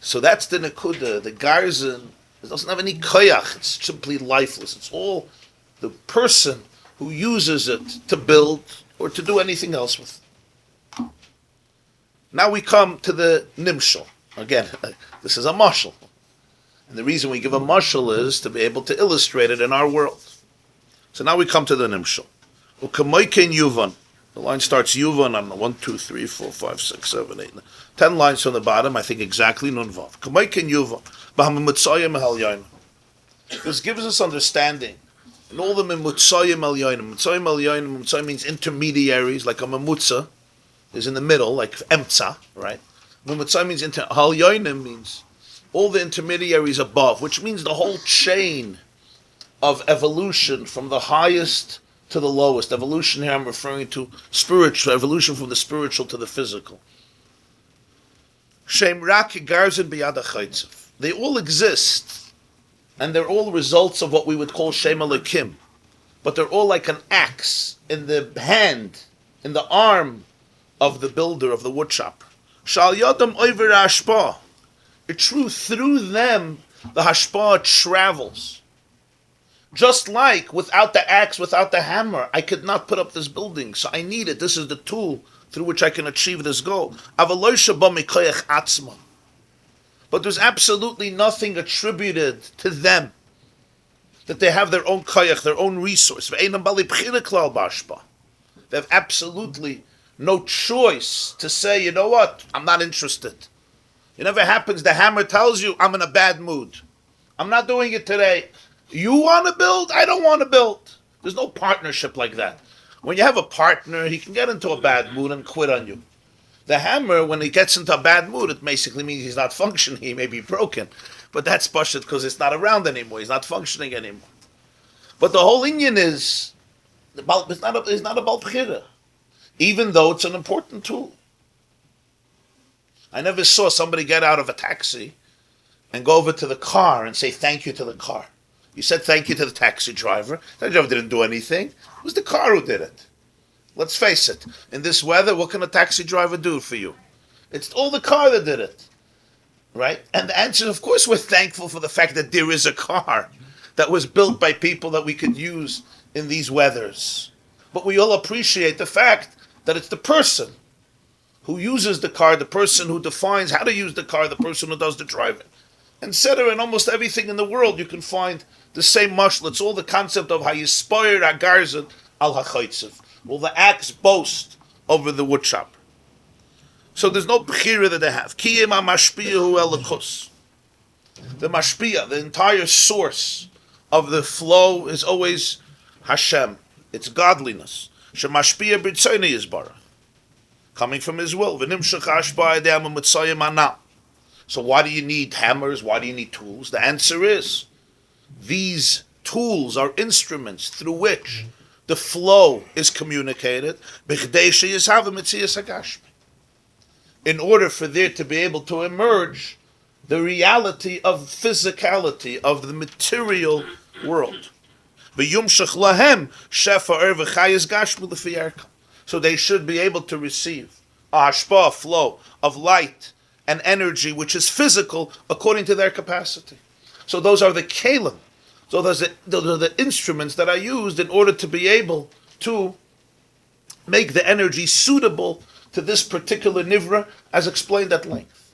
So that's the nekuda. The garzon, it doesn't have any koyach. It's simply lifeless. It's all the person who uses it to build or to do anything else with. Now we come to the nimshal. Again, this is a mashal. And the reason we give a mashal is to be able to illustrate it in our world. So now we come to the nimshal. U'kamoyken yuvan. The line starts Yuvan on 1, 2, 3, 4, 5, 6, 7, 8, 9. 10 lines from the bottom, I think exactly Nun Vav. K'maykin Yuvan, b'hamimutzayim el yonim. This gives us understanding. And all the mimutzayim el yonim. Mimutzayim el yonim, mimutzayim means intermediaries, like a mamutza is in the middle, like emtza, right? Mimutzayim means hal yonim means all the intermediaries above, which means the whole chain of evolution from the highest to the lowest. Evolution here I'm referring to spiritual, evolution from the spiritual to the physical. Shem rak garzin biyad ha'chaytzev. They all exist, and they're all results of what we would call Shem Elokim. But they're all like an axe in the hand, in the arm of the builder, of the woodchopper. Shal yadam oiver hashpah. It's true, through them the hashpah travels. Just like without the axe, without the hammer, I could not put up this building. So I need it. This is the tool through which I can achieve this goal. But there's absolutely nothing attributed to them. That they have their own koyach, their own resource. They have absolutely no choice to say, you know what, I'm not interested. It never happens. The hammer tells you, I'm in a bad mood. I'm not doing it today. You want to build? I don't want to build. There's no partnership like that. When you have a partner, he can get into a bad mood and quit on you. The hammer, when he gets into a bad mood, it basically means he's not functioning. He may be broken. But that's pashut because it's not around anymore. He's not functioning anymore. But the whole Indian is, it's not a Bal B'chira, even though it's an important tool. I never saw somebody get out of a taxi and go over to the car and say thank you to the car. You said thank you to the taxi driver. The driver didn't do anything. It was the car who did it. Let's face it. In this weather, what can a taxi driver do for you? It's all the car that did it. Right? And the answer is, of course, we're thankful for the fact that there is a car that was built by people that we could use in these weathers. But we all appreciate the fact that it's the person who uses the car, the person who defines how to use the car, the person who does the driving. Etc. In almost everything in the world, you can find the same mashal. It's all the concept of how you spoir agarzin al ha'chaytzev. Will the axe boast over the woodchopper? So there's no b'chira that they have. Kiyem ha'mashpiyahu elikus. The mashpiyah, the entire source of the flow, is always Hashem. It's godliness. Shemashpiyah b'tzayni yizbarach. Coming from His will. V'nimshach hashpah edem u'mitzayim anah. So why do you need hammers? Why do you need tools? The answer is, these tools are instruments through which the flow is communicated in order for there to be able to emerge the reality of physicality, of the material world. So they should be able to receive a hashpah, flow of light and energy which is physical according to their capacity. So those are the kelim. So those are the instruments that are used in order to be able to make the energy suitable to this particular nivra, as explained at length.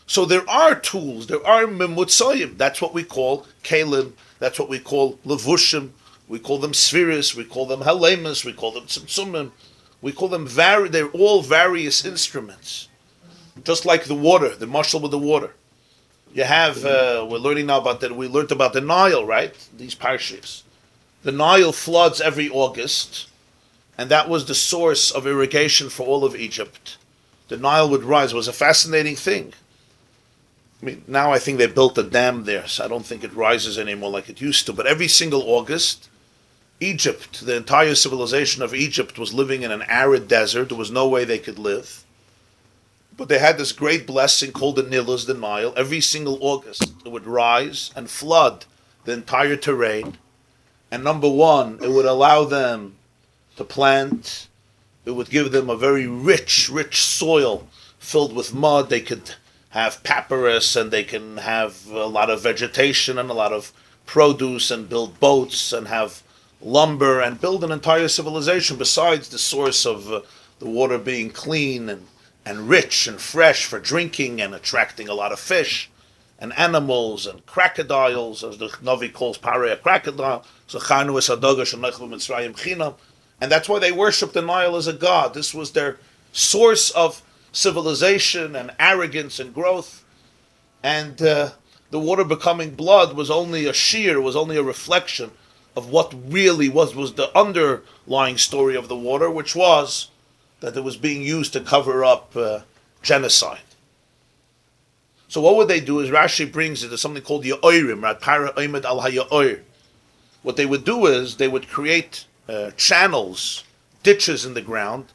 So there are tools, there are memutzayim. That's what we call kelim. That's what we call levushim. We call them spheres. We call them halemas. We call them tzimtzumim. We call them they're all various instruments. Just like the water, the mashal with the water. You have, we're learning now about that. We learned about the Nile, right? These Parshas. The Nile floods every August, and that was the source of irrigation for all of Egypt. The Nile would rise. It was a fascinating thing. I mean, now I think they built a dam there, so I don't think it rises anymore like it used to. But every single August, Egypt, the entire civilization of Egypt was living in an arid desert. There was no way they could live. But they had this great blessing called the Nilus, the Nile. Every single August, it would rise and flood the entire terrain. And number one, it would allow them to plant. It would give them a very rich soil filled with mud. They could have papyrus, and they can have a lot of vegetation and a lot of produce, and build boats and have lumber and build an entire civilization besides the source of the water being clean and rich and fresh for drinking and attracting a lot of fish and animals and crocodiles, as the Navi calls Parei a crocodile. So Chanu es Hadoga Shenechlu Mitzrayim Chinam. And that's why they worshipped the Nile as a god. This was their source of civilization and arrogance and growth. And the water becoming blood was only a shear, was only a reflection of what really was the underlying story of the water, which was that it was being used to cover up genocide. So what would they do is Rashi brings it as something called Ya'orim, right? Para Oimed al HaYa'or. What they would do is they would create channels, ditches in the ground,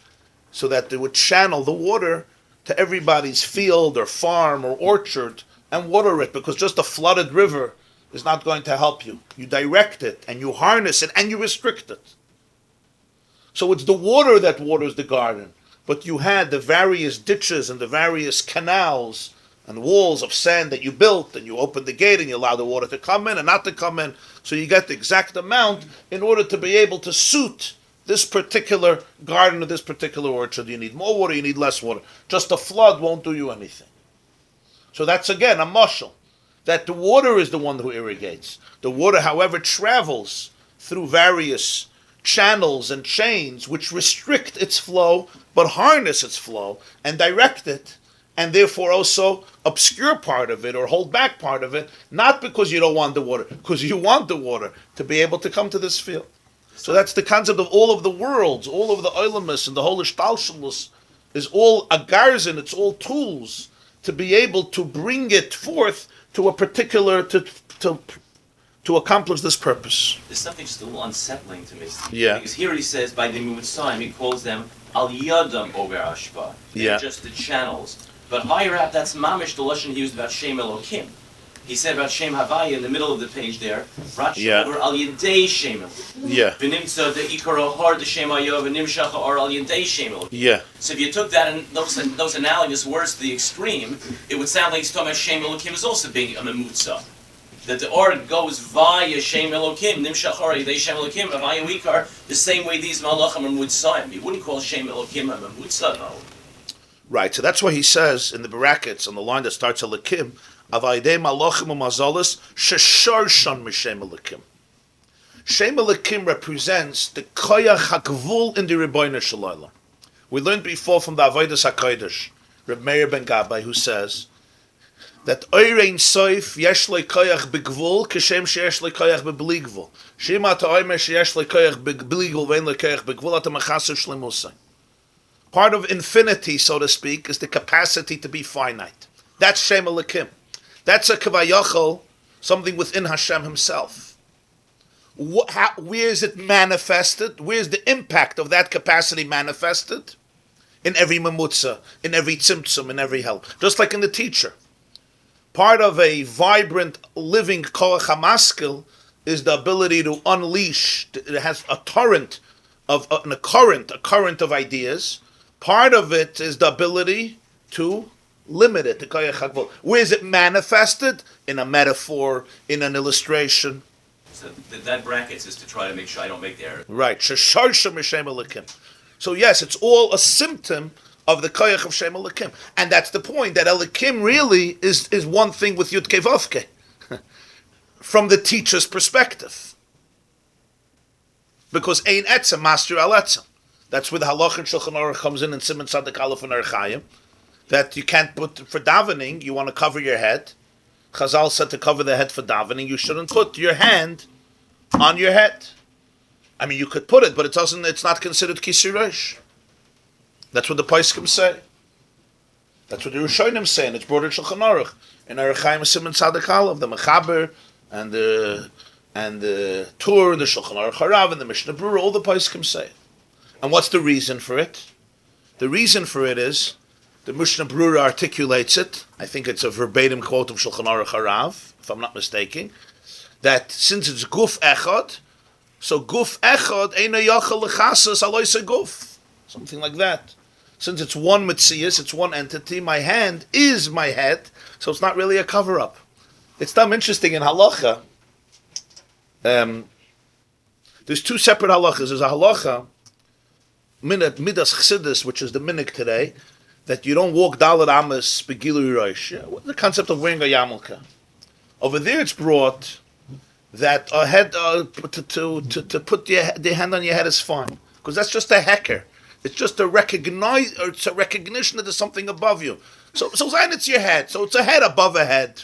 so that they would channel the water to everybody's field or farm or orchard and water it, because just a flooded river is not going to help you. You direct it and you harness it and you restrict it. So it's the water that waters the garden, but you had the various ditches and the various canals and walls of sand that you built, and you open the gate and you allow the water to come in and not to come in, so you get the exact amount in order to be able to suit this particular garden or this particular orchard. You need more water, you need less water. Just a flood won't do you anything. So that's again a mashal, that the water is the one who irrigates. The water, however, travels through various channels and chains which restrict its flow, but harness its flow and direct it, and therefore also obscure part of it or hold back part of it, not because you don't want the water, because you want the water to be able to come to this field. So that's the concept of all of the worlds, all of the Oilimus and the whole Ishtalshalus is all a garzin, it's all tools to be able to bring it forth to a particular, to accomplish this purpose. There's something just a little unsettling to me. Yeah. Because here he says, by the Monsey, he calls them Al Yadam Over Ashpa. They're Yeah. just the channels. But higher up, that's Mamish, the Lashon he used about Shem Elokim. He said about Shem Havaya in the middle of the page there, Rashi over Al Yindei Shem Elokim. Yeah. V'nimtza the Ikar Har the Shem Ayov and Nimshacha or Al Yindei Shem Elokim. Yeah. So if you took that and those analogous words to the extreme, it would sound like he's talking about Shem Elokim as also being a Memutza. That the or goes via Shem Elokim, Nimshach Har Yindei Shem Elokim, via Ikar, the same way these Malachim are Mutzayim. You wouldn't call Shem Elokim a Memutza, no. Right, so that's why he says in the brackets on the line that starts Alakim, Avaydei Malachim u'Mazalis Shesharshan Mishem Alakim. Shem Alakim represents the Koyach HaGvul in the Rebbeinu Shalayla. We learned before from the Avodas HaKodesh, Reb Meir ben Gabbai, who says that Oirein Soif Yesh Le Koyach Begvul Kishem Sheyesh Le Koyach Bebli Gvul. Shema Ta'omer Sheyesh Le Koyach Bebli Gvul Vein Le Koyach Begvul Ata Machaser Shlemusay. Part of infinity, so to speak, is the capacity to be finite. That's Shem Elokim. That's a Kavayachol, something within Hashem himself. Where is it manifested? Where is the impact of that capacity manifested? In every Memutza, in every Tzimtzum, in every help. Just like in the teacher. Part of a vibrant, living Koach HaMaskil is the ability to unleash. It has a torrent of a current of ideas. Part of it is the ability to limit it. Where is it manifested? In a metaphor, in an illustration. So that brackets is to try to make sure I don't make the error. Right. So yes, it's all a symptom of the koyach of Shem Elokim. And that's the point, that Elokim really is one thing with Yud Kei Vav Kei, from the teacher's perspective. Because Ein Etzem, Master Al Etzem. That's where the Halakhic Shulchan Aruch comes in Siman Sadik Aleph and Chaim, that you can't put, for davening, you want to cover your head. Chazal said to cover the head for davening, you shouldn't put your hand on your head. I mean, you could put it, but it's not considered Kisir. That's what the Paiskim say. That's what the Rishonim say, and it's brought in Shulchan Aruch. In Aruch Chaim Siman Sadik Aleph, the Mechaber, and the Tur, the Shulchan Aruch Harav, and the Mishnah Berurah, all the Paiskim say. And what's the reason for it? The reason for it is, the Mishnah Berurah articulates it, I think it's a verbatim quote of Shulchan Aruch Harav, if I'm not mistaken, that since it's Guf Echad, so Guf Echad Eina Yachal Lechasas Aloyse Guf. Something like that. Since it's one Metzias, it's one entity, my hand is my head, so it's not really a cover-up. It's damn interesting in Halacha. There's two separate halachas. There's a halacha, Midas Chassidus, which is the minik today, that you don't walk Dalet Amas Begilui Rosh. The concept of wearing a yarmulke. Over there, it's brought that a head to put the hand on your head is fine. because that's just a hecker. It's just it's a recognition that there's something above you. So Zayin, it's your head. So it's a head above a head.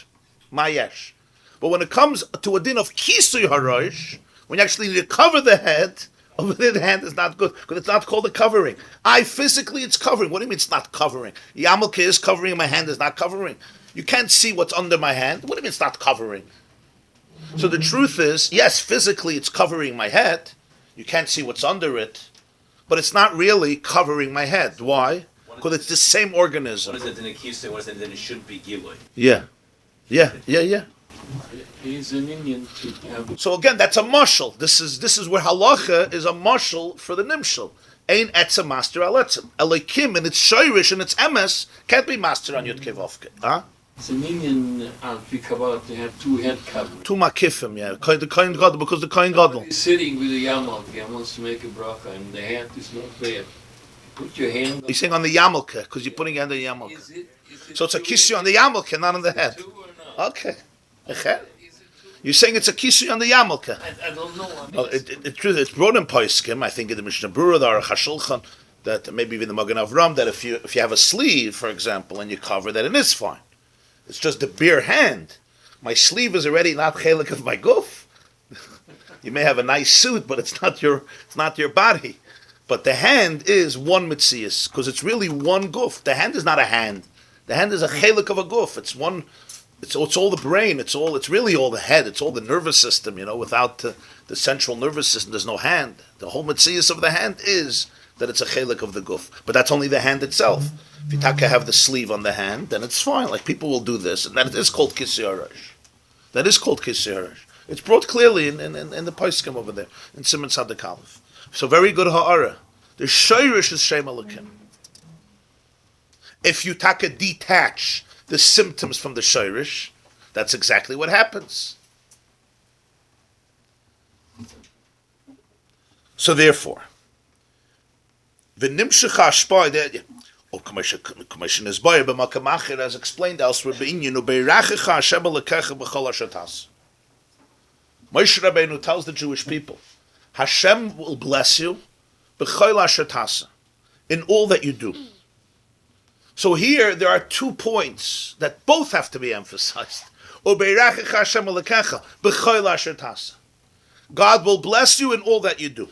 Mayesh. But when it comes to a din of Kisui Harosh, when you actually need to cover the head, over the hand is not good, because it's not called a covering. Physically, it's covering. What do you mean it's not covering? Yamalke is covering, my hand is not covering. You can't see what's under my hand. What do you mean it's not covering? So the truth is, yes, physically it's covering my head. You can't see what's under it. But it's not really covering my head. Why? Because it's the same organism. What is it in a kisui? What is it that it shouldn't be gilui? Yeah. He's an Indian to have. So again, that's a mushal. This is where halacha is a mushal for the nimshal. Ain etzem master al etzem. Elokim and its shirish and its emes can't be master on Yud Kevavke. Huh? It's an Indian Kabbalah to have two head covers. Two makifim, yeah. The kohen gadol, because the kohen gadol. He's sitting with a yamal. He wants to make a bracha, and the hand is not there. Put your hand. He's saying on the yamalke, because you're putting your hand on the yamalke. Is it So it's a kisui on the yamalke, not on the head. two or not? Okay. Is it You're saying it's a kisui on the yamalke. I don't know. I mean, Well, it's brought in Poiskim, I think in the Mishnah Berurah, the Aruch HaShulchan, that maybe even the Magen Avram, that if you have a sleeve, for example, and you cover that, it is fine. It's just the bare hand. My sleeve is already not chelik of my goof. You may have a nice suit, but it's not your body. But the hand is one mitzias, because it's really one goof. The hand is not a hand. The hand is a chelik of a goof. It's one. It's all the brain. It's really all the head. It's all the nervous system. Without the central nervous system, there's no hand. The whole mitzias of the hand is that it's a chelik of the goof. But that's only the hand itself. If you have the sleeve on the hand, then it's fine. Like people will do this, and that is called kisui harash. That is called kisui harash. It's brought clearly in the Paiskim over there in Simon Sadik Aleph. So very good ha'ara. The shayrish is Shem Elokim. If you detach the symptoms from the shayrish, that's exactly what happens. So therefore, the nimshach hashpa that commission is by b'makamacher as explained elsewhere b'inyan u'beirachecha Hashem alekecha b'chol hashatas. Moshe Rabbeinu tells the Jewish people, Hashem will bless you b'chol hashatas in all that you do. So here there are 2 points that both have to be emphasized. U'beirachecha Hashem alekecha b'chol hashatas. God will bless you in all that you do.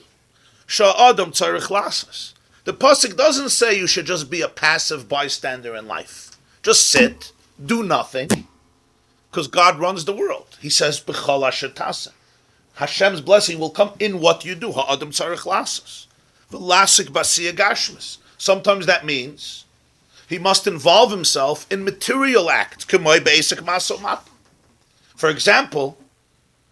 Sha'adam tzarich lasas. The pasuk doesn't say you should just be a passive bystander in life. Just sit, do nothing, because God runs the world. He says, B'chol asher. Hashem's blessing will come in what you do. Ha'adam tzarich lasas. V'lasik b'asiyah gashmis. Sometimes that means he must involve himself in material acts. K'moy basic masomat. For example,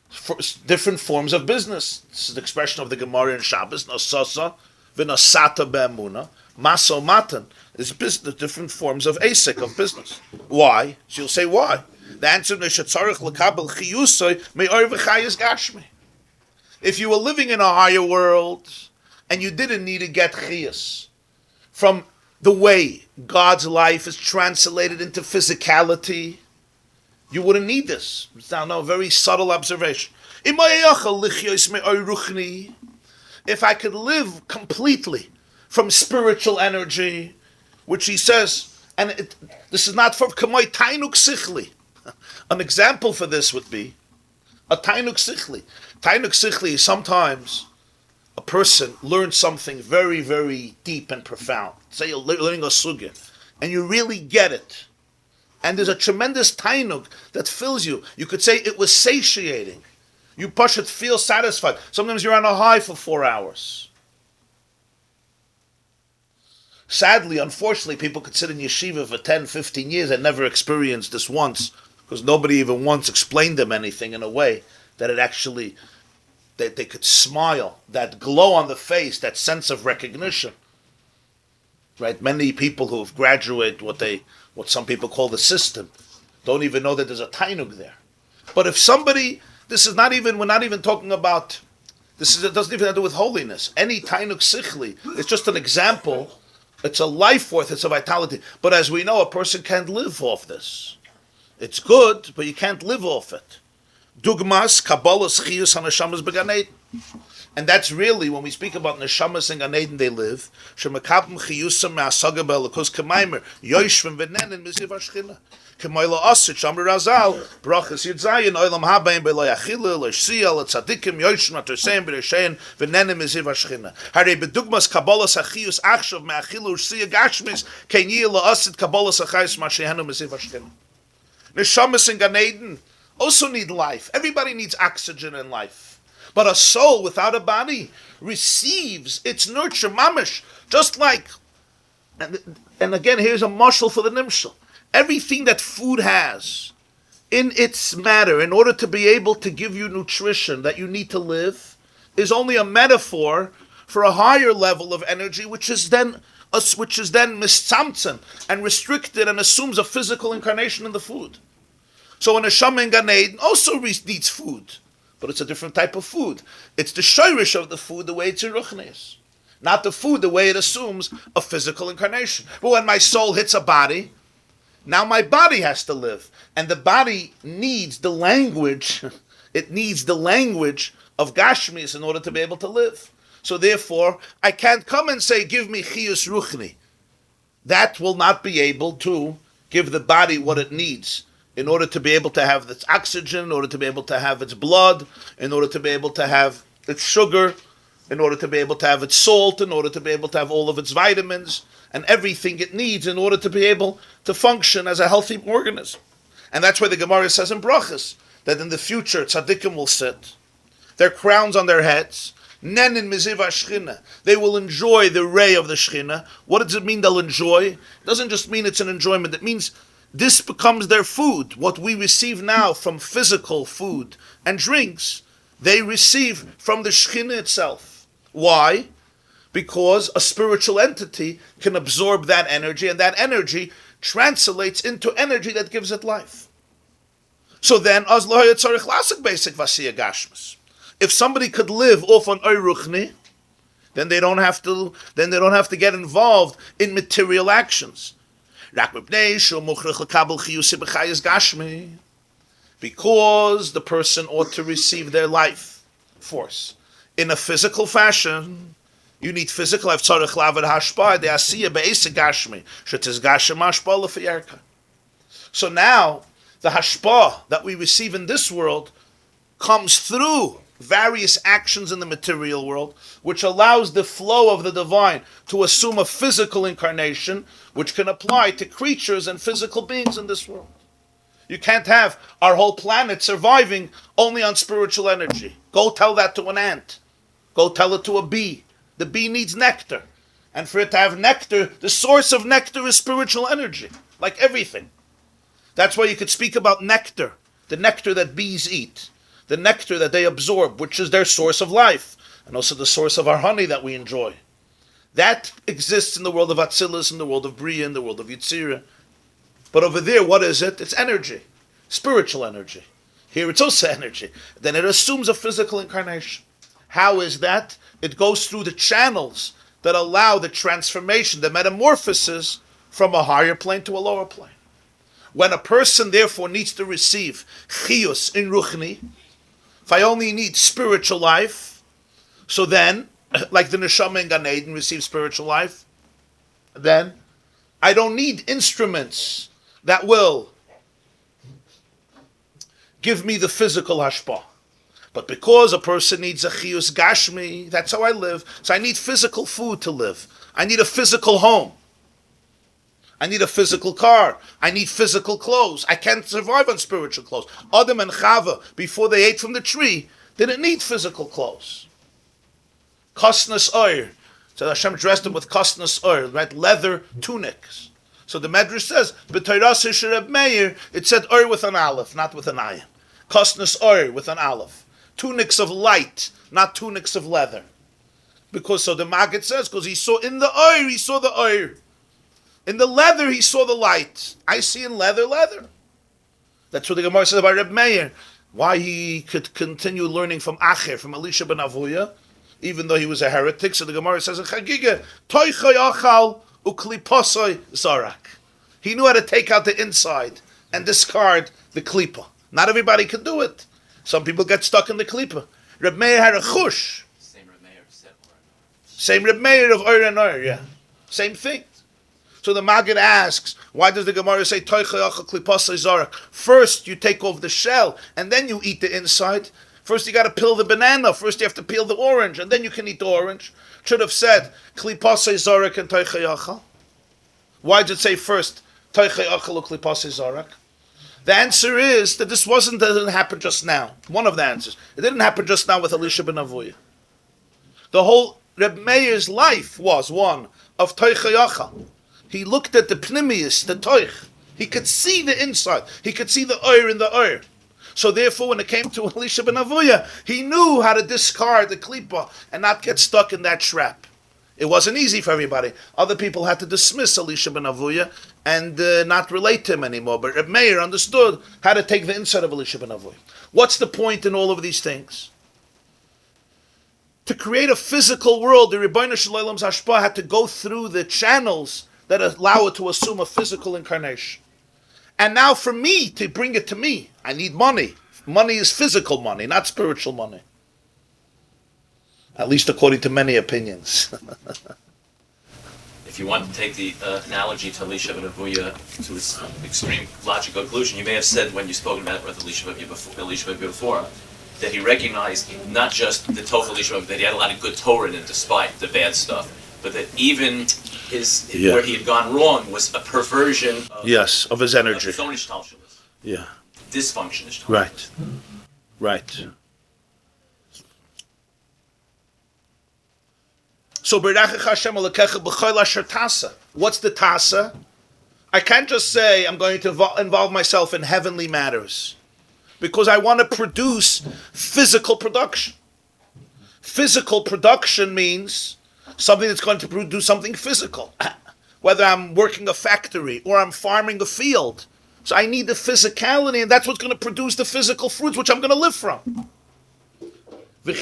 for different forms of business. This is the expression of the Gemara in Shabbos, Nasasa, V'nasata be'emuna, Maso matan. Is business, different forms of asik, of business. Why? So you'll say, why? The answer is, if you were living in a higher world, and you didn't need to get chiyus from the way God's life is translated into physicality, you wouldn't need this. It's now a very subtle observation. If I could live completely from spiritual energy, which he says, and this is not for kamoy tainuk sichli. An example for this would be a tainuk sichli. Tainuk sichli is sometimes a person learns something very, very deep and profound. Say you're learning a sugya, and you really get it. And there's a tremendous tainuk that fills you. You could say it was satiating. You push it, feel satisfied. Sometimes you're on a high for 4 hours. Sadly, unfortunately, people could sit in yeshiva for 10, 15 years and never experienced this once, because nobody even once explained them anything in a way that it actually, that they could smile, that glow on the face, that sense of recognition. Right? Many people who have graduated what some people call the system don't even know that there's a tainug there. But if somebody, we're not even talking about, it doesn't even have to do with holiness. Any tainuk sichli, it's just an example. It's a life force, it's a vitality. But as we know, a person can't live off this. It's good, but you can't live off it. Dugmas, Kabbalah, Chiyus, Hanashamas, Began Eden. And that's really, when we speak about neshamas and Gan Eden, they live. Shemekabim chiyusam me'asaga be'elokos k'maimer yoishvim v'nenen miziv hashchina. K'moyla asit shamar razal brachas yidzayin oilam habein be'lo yachila l'shia l'tzadikim yoishvim aterseim b'reshein v'nenen miziv hashchina. Harei bedugmas kabbalas achiyus achshav me'achilu l'shia gashmis kein yih la'asit kabbalas achayus ma'shehenu miziv hashchina. Neshamas and Gan Eden also need life. Everybody needs oxygen in life. But a soul without a body receives its nurture, mamish, just like, and again, here's a mashal for the nimshal. Everything that food has in its matter, in order to be able to give you nutrition that you need to live, is only a metaphor for a higher level of energy, which is then misamtzen and restricted and assumes a physical incarnation in the food. So a neshama in Gan Eden also needs food. But it's a different type of food. It's the shayrish of the food, the way it's in Ruchnis. Not the food, the way it assumes a physical incarnation. But when my soul hits a body, now my body has to live. And the body needs the language, it needs the language of Gashmis in order to be able to live. So therefore, I can't come and say, give me chiyus ruchni. That will not be able to give the body what it needs in order to be able to have its oxygen, in order to be able to have its blood, in order to be able to have its sugar, in order to be able to have its salt, in order to be able to have all of its vitamins, and everything it needs in order to be able to function as a healthy organism. And that's why the Gemara says in Brachas, that in the future, tzaddikim will sit, their crowns on their heads, nenin miziv hashchina. They will enjoy the ray of the shchina. What does it mean they'll enjoy? It doesn't just mean it's an enjoyment, it means this becomes their food. What we receive now from physical food and drinks, they receive from the Shekhinah itself. Why? Because a spiritual entity can absorb that energy, and that energy translates into energy that gives it life. So then, if somebody could live off on Ruchni, then they don't have to get involved in material actions. Because the person ought to receive their life force in a physical fashion. You need physical life. So now the hashpa that we receive in this world comes through various actions in the material world, which allows the flow of the divine to assume a physical incarnation, which can apply to creatures and physical beings in this world. You can't have our whole planet surviving only on spiritual energy. Go tell that to an ant. Go tell it to a bee. The bee needs nectar. And for it to have nectar, the source of nectar is spiritual energy, like everything. That's why you could speak about nectar, the nectar that bees eat, the nectar that they absorb, which is their source of life, and also the source of our honey that we enjoy. That exists in the world of Atzilus, in the world of Bria, in the world of Yitzira. But over there, what is it? It's energy, spiritual energy. Here it's also energy. Then it assumes a physical incarnation. How is that? It goes through the channels that allow the transformation, the metamorphosis from a higher plane to a lower plane. When a person therefore needs to receive chiyus in ruchni, if I only need spiritual life, so then, like the neshama in Gan Eden receives spiritual life, then I don't need instruments that will give me the physical hashpah. But because a person needs a chiyus gashmi, that's how I live. So I need physical food to live. I need a physical home. I need a physical car. I need physical clothes. I can't survive on spiritual clothes. Adam and Chava, before they ate from the tree, didn't need physical clothes. Kosnas oir. So Hashem dressed them with kosnas oir, right? Leather tunics. So the Medrash says, B'Torah Reb Meir, it said oir with an aleph, not with an ayin. Kosnas oir with an aleph. Tunics of light, not tunics of leather. Because so the Maggid says, because he saw in the oir, he saw the oir. In the leather, he saw the light. I see in leather. That's what the Gemara says about Reb Meir. Why he could continue learning from Acher, from Elisha ben Avuya, even though he was a heretic. So the Gemara says in Chagiga, Toichay achal ukliposoi zarak. He knew how to take out the inside and discard the klipa. Not everybody can do it. Some people get stuck in the klipa. Reb Meir had a chush. Same Reb Same Reb Meir of Oyer and Oyer, yeah. Same thing. So the Maggid asks, why does the Gemara say first you take off the shell and then you eat the inside? First you got to peel the banana, first you have to peel the orange and then you can eat the orange. Should have said klipasei zarek and toichei achal. Why did it say first toichei achal or klipasei zarek? The answer is that this didn't happen just now. One of the answers. It didn't happen just now with Elisha ben Avuya. The whole Reb Meir's life was one of toichei achal. He looked at the pnimius, the toich. He could see the inside. He could see the oir in the oir. So therefore, when it came to Elisha ben Avuya, he knew how to discard the klipa and not get stuck in that trap. It wasn't easy for everybody. Other people had to dismiss Elisha ben Avuya and not relate to him anymore. But Reb Meir understood how to take the inside of Elisha ben Avuya. What's the point in all of these things? To create a physical world, the Rebbeinu Shalom's Hashpah had to go through the channels that allow it to assume a physical incarnation. And now for me, to bring it to me, I need money. Money is physical money, not spiritual money. At least according to many opinions. If you want to take the analogy to Elisha ben Avuya to its extreme logical conclusion, you may have said when you spoke about Elisha ben Avuya before, that he recognized not just the Torah Elisha ben Avuya, that he had a lot of good Torah in it despite the bad stuff, but that even where he had gone wrong was a perversion of, of his energy. Of his own ishtalshalos. Yeah. Dysfunction ishtalshalos. Right. So, what's the tasa? I can't just say I'm going to involve myself in heavenly matters because I want to produce physical production. Physical production means something that's going to produce something physical. Whether I'm working a factory or I'm farming a field. So I need the physicality, and that's what's going to produce the physical fruits which I'm going to live from. So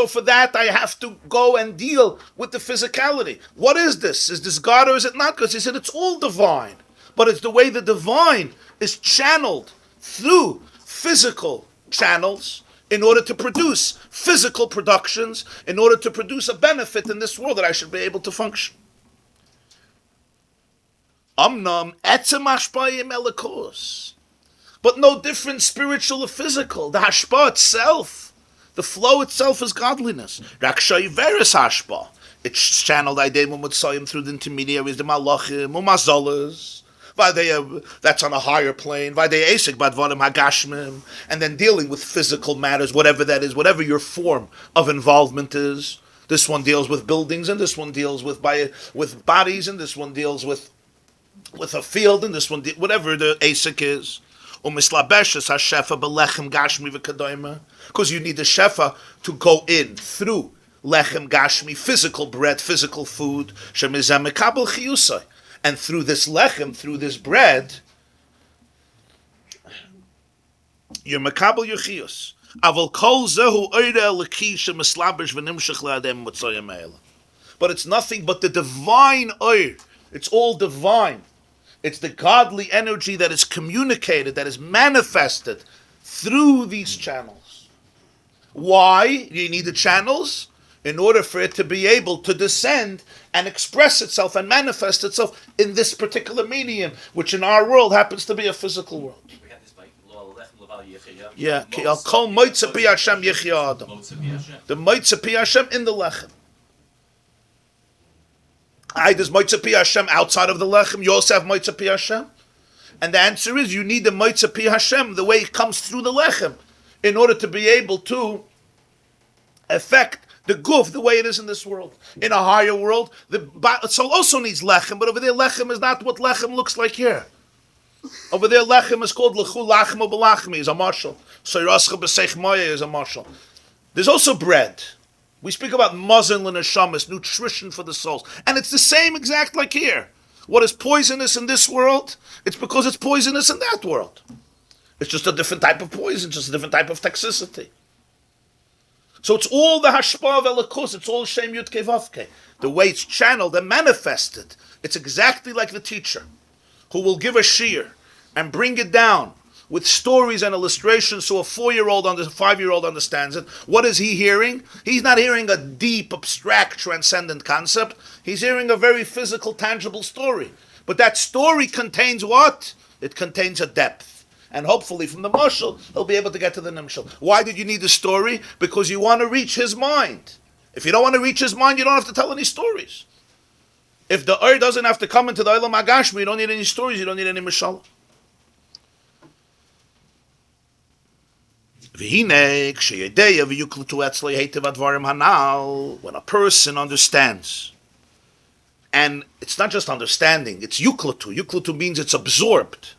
for that I have to go and deal with the physicality. What is this? Is this God or is it not? Because he said it's all divine. But it's the way the divine is channeled through physical channels in order to produce physical productions, in order to produce a benefit in this world that I should be able to function. Amnam etzem hashpayim elikos. But no different spiritual or physical. The hashpa itself, the flow itself is godliness. Rakshay veris hashpa. It's channeled through the intermediaries, the malachim, umazolas. That's on a higher plane. And then dealing with physical matters, whatever that is, whatever your form of involvement is. This one deals with buildings, and this one deals with bodies, and this one deals with a field, and this one whatever the asik is. Because you need the shefa to go in through lechem gashmi, physical bread, physical food. And through this lechem, through this bread, you're makabel your chiyus. But it's nothing but the divine oir. It's all divine. It's the godly energy that is communicated, that is manifested through these channels. Why do you need the channels? In order for it to be able to descend and express itself and manifest itself in this particular medium, which in our world happens to be a physical world. Yeah, the moitze pi Hashem in the lechem. Does moitze pi Hashem outside of the lechem? You also have moitze pi Hashem? And the answer is you need the moitze pi Hashem, the way it comes through the lechem, in order to be able to affect the guf the way it is in this world. In a higher world, the soul also needs lechem, but over there lechem is not what lechem looks like here. Over there lechem is called lechu lachem u'belachmi, is a marshal. Soyrascha b'seich moya is a marshal. There's also bread. We speak about mazon l'neshamas, nutrition for the souls. And it's the same exact like here. What is poisonous in this world, it's because it's poisonous in that world. It's just a different type of poison, just a different type of toxicity. So it's all the hashpa of elikos, it's all shem yud kei vav kei. The way it's channeled and manifested, it's exactly like the teacher who will give a shiur and bring it down with stories and illustrations so a 4-year-old, 5-year-old understands it. What is he hearing? He's not hearing a deep, abstract, transcendent concept. He's hearing a very physical, tangible story. But that story contains what? It contains a depth. And hopefully from the mashal, he'll be able to get to the nimshal. Why did you need the story? Because you want to reach his mind. If you don't want to reach his mind, you don't have to tell any stories. If the Ur doesn't have to come into the Olam HaGashmi, you don't need any stories, you don't need any mashal. When a person understands, and it's not just understanding, it's yuklatu. Yuklatu means it's absorbed.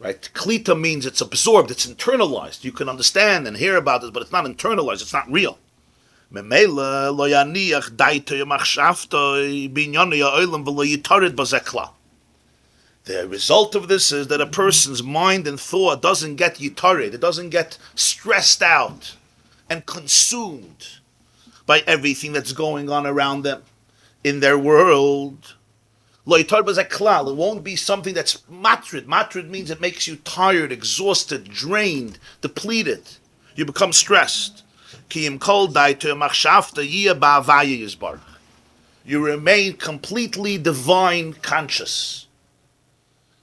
Right? Klita means it's absorbed, it's internalized. You can understand and hear about it, but it's not internalized, it's not real. The result of this is that a person's mind and thought doesn't get yitarid, it doesn't get stressed out and consumed by everything that's going on around them in their world. It won't be something that's matrid. Matrid means it makes you tired, exhausted, drained, depleted. You become stressed. You remain completely divine conscious.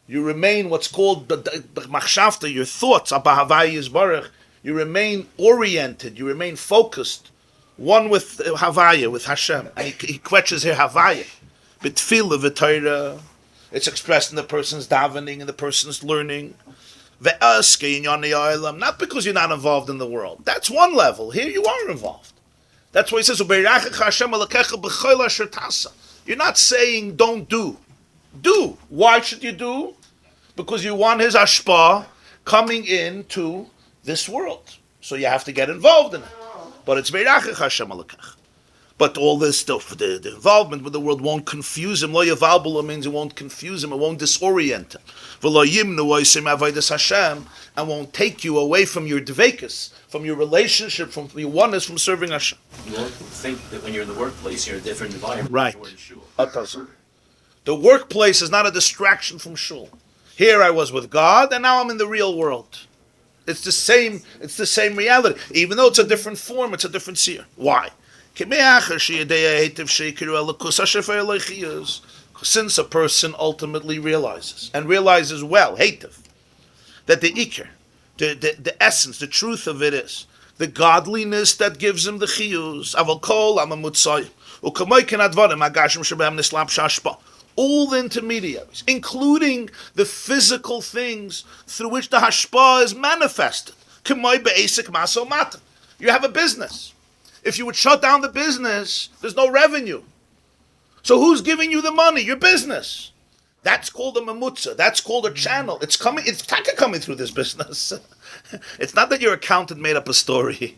You remain what's called the machshavta, your thoughts, you remain oriented, you remain focused, one with Havaya, with Hashem. And he quetches here Havaya. B'tfila v'torah. It's expressed in the person's davening and the person's learning. Not because you're not involved in the world. That's one level. Here you are involved. That's why he says, you're not saying don't do. Do. Why should you do? Because you want his ashpa coming into this world. So you have to get involved in it. But it's But all this stuff, the involvement with the world won't confuse him. Lo yavalbula means it won't confuse him, it won't disorient him. V'lo yimnu oisim avodas Hashem, and won't take you away from your dvekus, from your relationship, from your oneness, from serving Hashem. You won't think that when you're in the workplace, you're in a different environment. Right. Than Shul. The workplace is not a distraction from Shul. Here I was with God, and now I'm in the real world. It's the same reality. Even though it's a different form, it's a different seer. Why? Since a person ultimately realizes well, hativ, that the ikr, the essence, the truth of it is the godliness that gives him the chiyuz. All the intermediaries, including the physical things through which the hashpah is manifested. You have a business. If you would shut down the business, there's no revenue. So who's giving you the money? Your business. That's called a mamutza. That's called a channel. It's taka coming through this business. It's not that your accountant made up a story.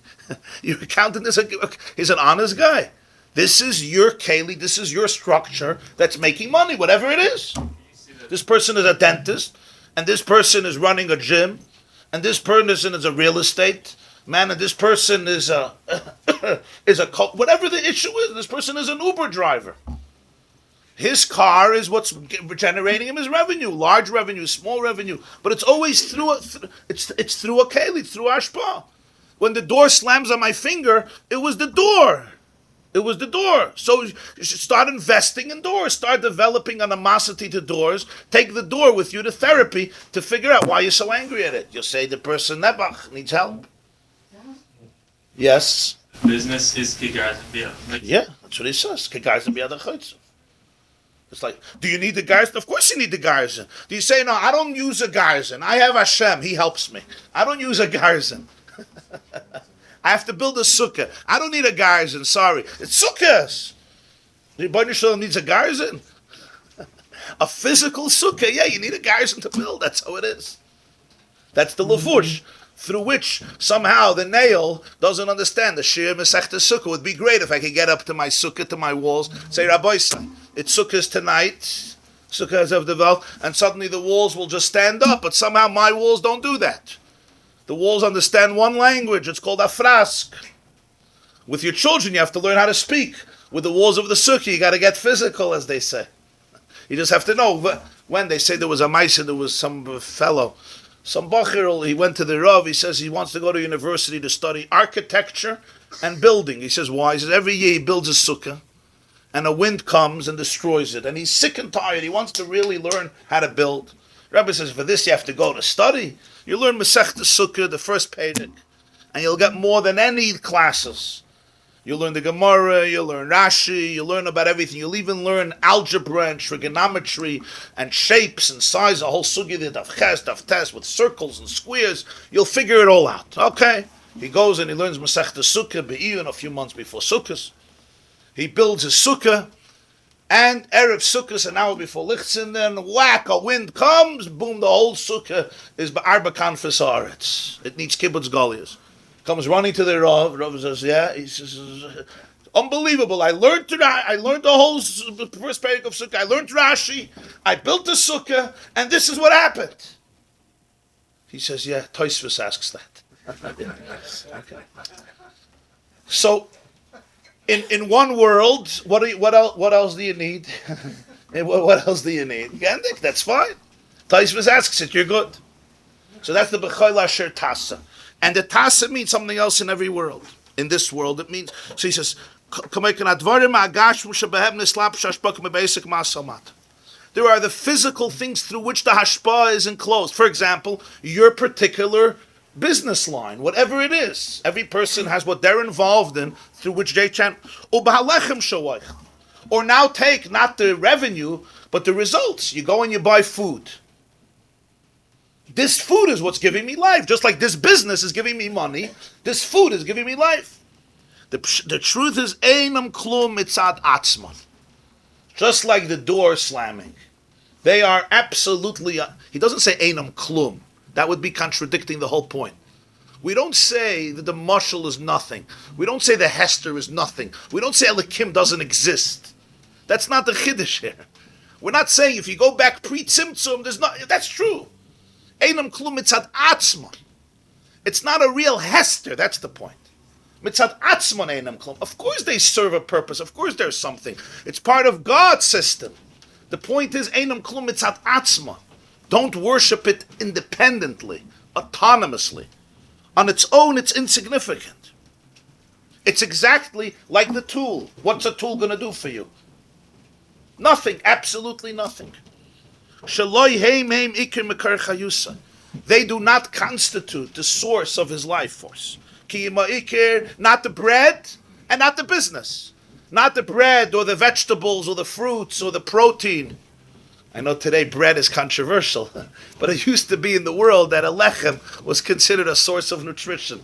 Your accountant is an honest guy. This is your keli, this is your structure that's making money, whatever it is. This person is a dentist, and this person is running a gym, and this person is a real estate man, and this person is a whatever the issue is, this person is an Uber driver. His car is what's generating him his revenue, large revenue, small revenue, but it's always through a keli, through ashpa. When the door slams on my finger, it was the door. It was the door. So you should start investing in doors. Start developing animosity to doors. Take the door with you to therapy to figure out why you're so angry at it. You'll say the person Nebach needs help. Yes. Business is kigaz biyah. Yeah, that's what he says. Kigaz biyah. It's like, do you need the garrison? Of course you need the garrison. Do you say, no, I don't use a garrison. I have Hashem. He helps me. I don't use a garrison. I have to build a sukkah. I don't need a garrison, sorry. It's sukkahs. The Rebbeinu Shalom needs a garrison. A physical sukkah, yeah, you need a garrison to build. That's how it is. That's the levush, through which somehow the nail doesn't understand. The shir mesechta sukkah would be great if I could get up to my sukkah, to my walls, say, Rabbi, it's sukkahs tonight, sukkahs have developed, and suddenly the walls will just stand up, but somehow my walls don't do that. The walls understand one language. It's called afrask. With your children, you have to learn how to speak. With the walls of the sukkah, you got to get physical, as they say. You just have to know. When they say there was a maisa, there was some fellow Some Bachir, he went to the Rav, he says he wants to go to university to study architecture and building. He says, why? He says, every year he builds a sukkah, and a wind comes and destroys it. And he's sick and tired. He wants to really learn how to build. Rabbi says, for this you have to go to study. You learn Masechta Sukkah, the first Perek, and you'll get more than any classes. You'll learn the Gemara, you'll learn Rashi, you'll learn about everything. You'll even learn algebra and trigonometry and shapes and size, a whole sugya, the Daf Ches, Daf Tes, with circles and squares. You'll figure it all out. Okay. He goes and he learns Masechta Sukkah, Be'iyun, a few months before Sukkot. He builds his Sukkah, and Erev Sukkot, an hour before Lichtzin, then whack, a wind comes, boom, the whole Sukkah is Ba'arba Kanfas Haaretz. It needs Kibbutz Goliath. Comes running to the Rav. Rav says, yeah. He says, unbelievable. I learned the whole first Perek of Sukkah. I learned Rashi. I built the Sukkah, and this is what happened. He says, yeah, Tosfos asks that. Okay. So, in one world, what else do you need? What else do you need? Gendik, that's fine. Tosfos asks it, you're good. So that's the B'chol Asher Tasa. And the Tasa means something else in every world. In this world, it means, so he says, there are the physical things through which the hashpah is enclosed. For example, your particular business line, whatever it is. Every person has what they're involved in through which they chant. Or now take not the revenue, but the results. You go and you buy food. This food is what's giving me life. Just like this business is giving me money, this food is giving me life. The truth is, Einam Klum Mitzad Atzman. Just like the door slamming. They are absolutely... he doesn't say Einam Klum. That would be contradicting the whole point. We don't say that the mashal is nothing. We don't say the Hester is nothing. We don't say Elikim doesn't exist. That's not the Chiddush here. We're not saying if you go back pre-Tzimtzum, there's not... That's true. Einam Klum Mitzad Atzman. It's not a real Hester, that's the point. Mitzad Atzman Einam Klum. Of course they serve a purpose. Of course there's something. It's part of God's system. The point is Einam Klum Mitzad Atzman. Don't worship it independently, autonomously. On its own, it's insignificant. It's exactly like the tool. What's a tool going to do for you? Nothing, absolutely nothing. They do not constitute the source of his life force. Not the bread and not the business. Not the bread or the vegetables or the fruits or the protein. I know today bread is controversial, but it used to be in the world that a lechem was considered a source of nutrition.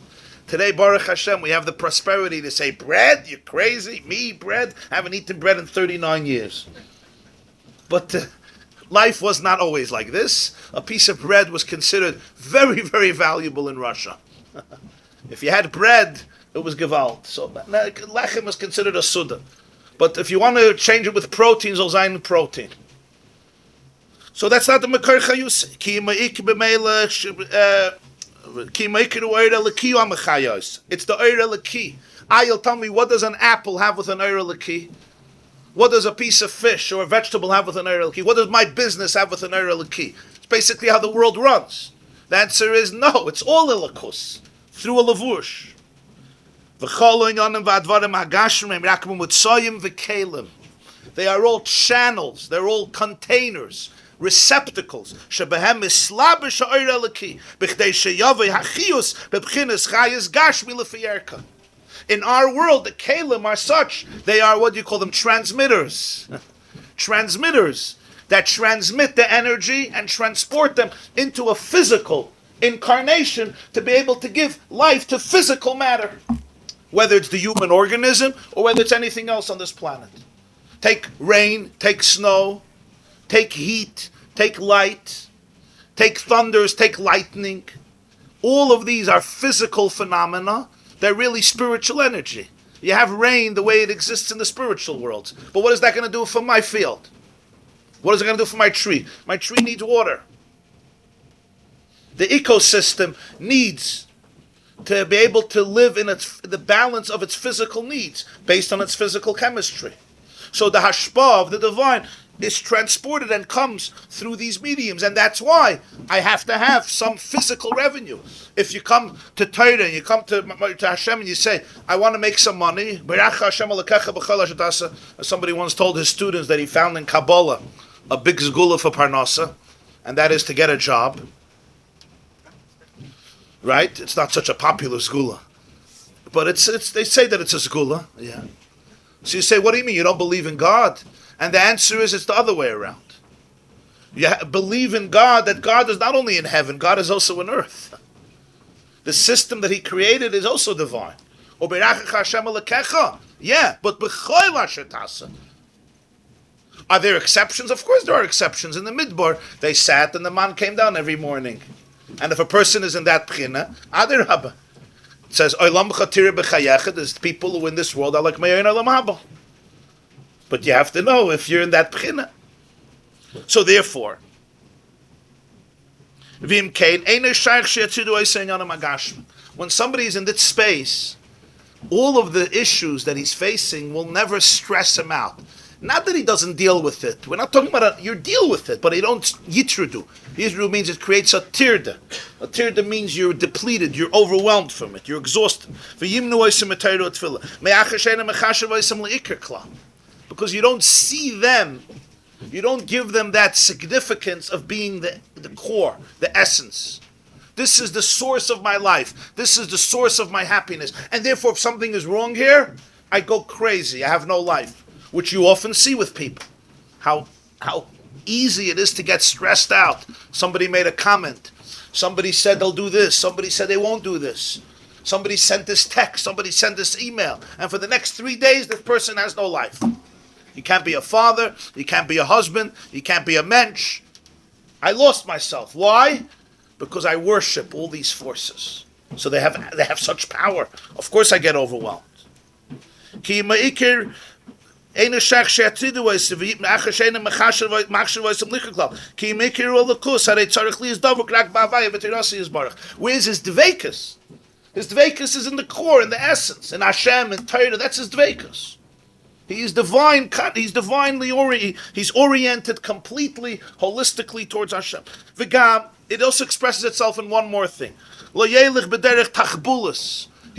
Today, Baruch Hashem, we have the prosperity to say, bread? You're crazy? Me, bread? I haven't eaten bread in 39 years. But life was not always like this. A piece of bread was considered very, very valuable in Russia. If you had bread, it was gewalt. So lechem was considered a suda. But if you want to change it with protein, zol zayin protein. So that's not the Makar Chayus. It's the Eira Laki. You'll tell me, what does an apple have with an Eira Laki? What does a piece of fish or a vegetable have with an Eira Laki? What does my business have with an Eira Laki? It's basically how the world runs. The answer is no, it's all Ilakus, through a Lavush. They are all channels, they're all containers, receptacles. In our world, the kelim are such, they are, what do you call them, transmitters. Transmitters that transmit the energy and transport them into a physical incarnation to be able to give life to physical matter. Whether it's the human organism or whether it's anything else on this planet. Take rain, take snow, take heat, take light, take thunders, take lightning. All of these are physical phenomena. They're really spiritual energy. You have rain the way it exists in the spiritual world. But what is that going to do for my field? What is it going to do for my tree? My tree needs water. The ecosystem needs to be able to live in the balance of its physical needs based on its physical chemistry. So the hashpah of the divine is transported and comes through these mediums, and that's why I have to have some physical revenue. If you come to Torah and you come to Hashem and you say, I want to make some money, somebody once told his students that he found in Kabbalah a big zgula for Parnasa, and that is to get a job. Right? It's not such a popular zgula, but it's they say that it's a zgula. Yeah. So you say, what do you mean? You don't believe in God? And the answer is, it's the other way around. You believe in God, that God is not only in heaven, God is also in earth. The system that He created is also divine. Yeah, but are there exceptions? Of course there are exceptions. In the Midbar, they sat and the man came down every morning. And if a person is in that pchina, Adir Haba. It says, there's people who in this world are like Meir Olam Haba. But you have to know if you're in that pchina. So therefore, when somebody is in that space, all of the issues that he's facing will never stress him out. Not that he doesn't deal with it. We're not talking about you deal with it, but you don't Yisro do. Yisro means it creates a tirda. A tirda means you're depleted, you're overwhelmed from it, you're exhausted. Because you don't see them, you don't give them that significance of being the core, the essence. This is the source of my life. This is the source of my happiness. And therefore, if something is wrong here, I go crazy. I have no life. Which you often see with people. How easy it is to get stressed out. Somebody made a comment. Somebody said they'll do this. Somebody said they won't do this. Somebody sent this text. Somebody sent this email. And for the next 3 days, this person has no life. He can't be a father. He can't be a husband. He can't be a mensch. I lost myself. Why? Because I worship all these forces. So they have such power. Of course I get overwhelmed. Where's his dvekus? His dvekus is in the core, in the essence, in Hashem and Torah. That's his dvekus. He is divine. He's divinely oriented. He's oriented completely, holistically towards Hashem. It also expresses itself in one more thing. He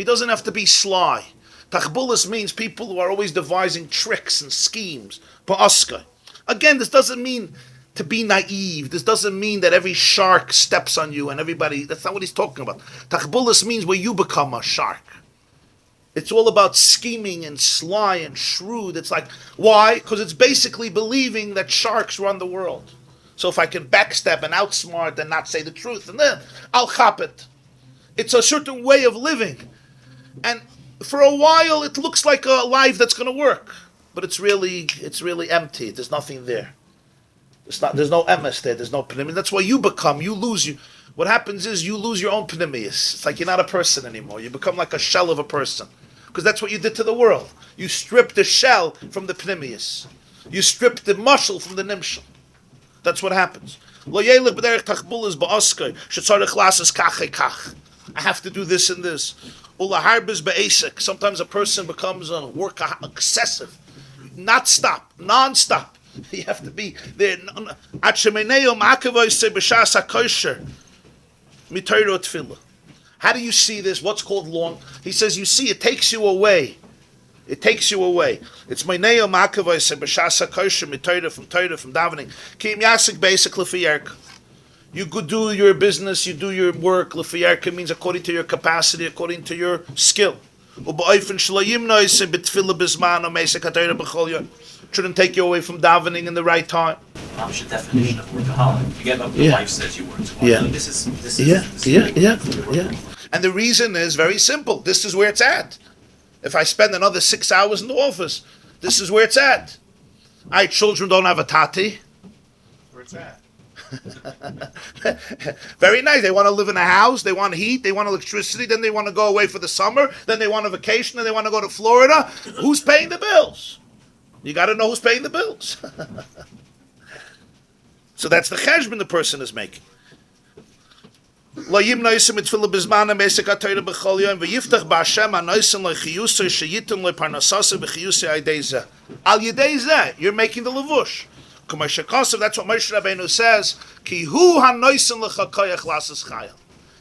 doesn't have to be sly. Tachbulas means people who are always devising tricks and schemes. Pa'aska. Again, this doesn't mean to be naive. This doesn't mean that every shark steps on you and everybody. That's not what he's talking about. Tachbulas means where you become a shark. It's all about scheming and sly and shrewd. It's like, why? Because it's basically believing that sharks run the world. So if I can backstab and outsmart and not say the truth, and then I'll chop it. It's a certain way of living. And for a while, it looks like a life that's going to work, but it's really empty. There's nothing there. There's no emes there. There's no pneumius. That's why you lose. What happens is you lose your own pneumius. It's like you're not a person anymore. You become like a shell of a person, because that's what you did to the world. You stripped the shell from the pneumius. You stripped the muscle from the nimshal. That's what happens. I have to do this and this. Sometimes a person becomes a work excessive, non-stop. You have to be there. How do you see this? What's called long? He says, you see, it takes you away. It takes you away. It's meineo makavos b'shasa kosher mitoida from davening. Kim yasik basically for yerk. You could do your business, you do your work. L'fiyarka means according to your capacity, according to your skill. Shouldn't take you away from davening in the right time. What's your definition of workaholic? You get up, your wife says you work too hard. Yeah. This is. And the reason is very simple. This is where it's at. If I spend another 6 hours in the office, this is where it's at. Children don't have a tati. Where it's at. Very nice. They want to live in a house, they want heat, they want electricity, then they want to go away for the summer, then they want a vacation, then they want to go to Florida. Who's paying the bills? You got to know who's paying the bills. So that's the cheshbon the person is making. You're making the levush. That's what Moshe Rabbeinu says. Ki hu hanoisen lecha koyach lasas chayil.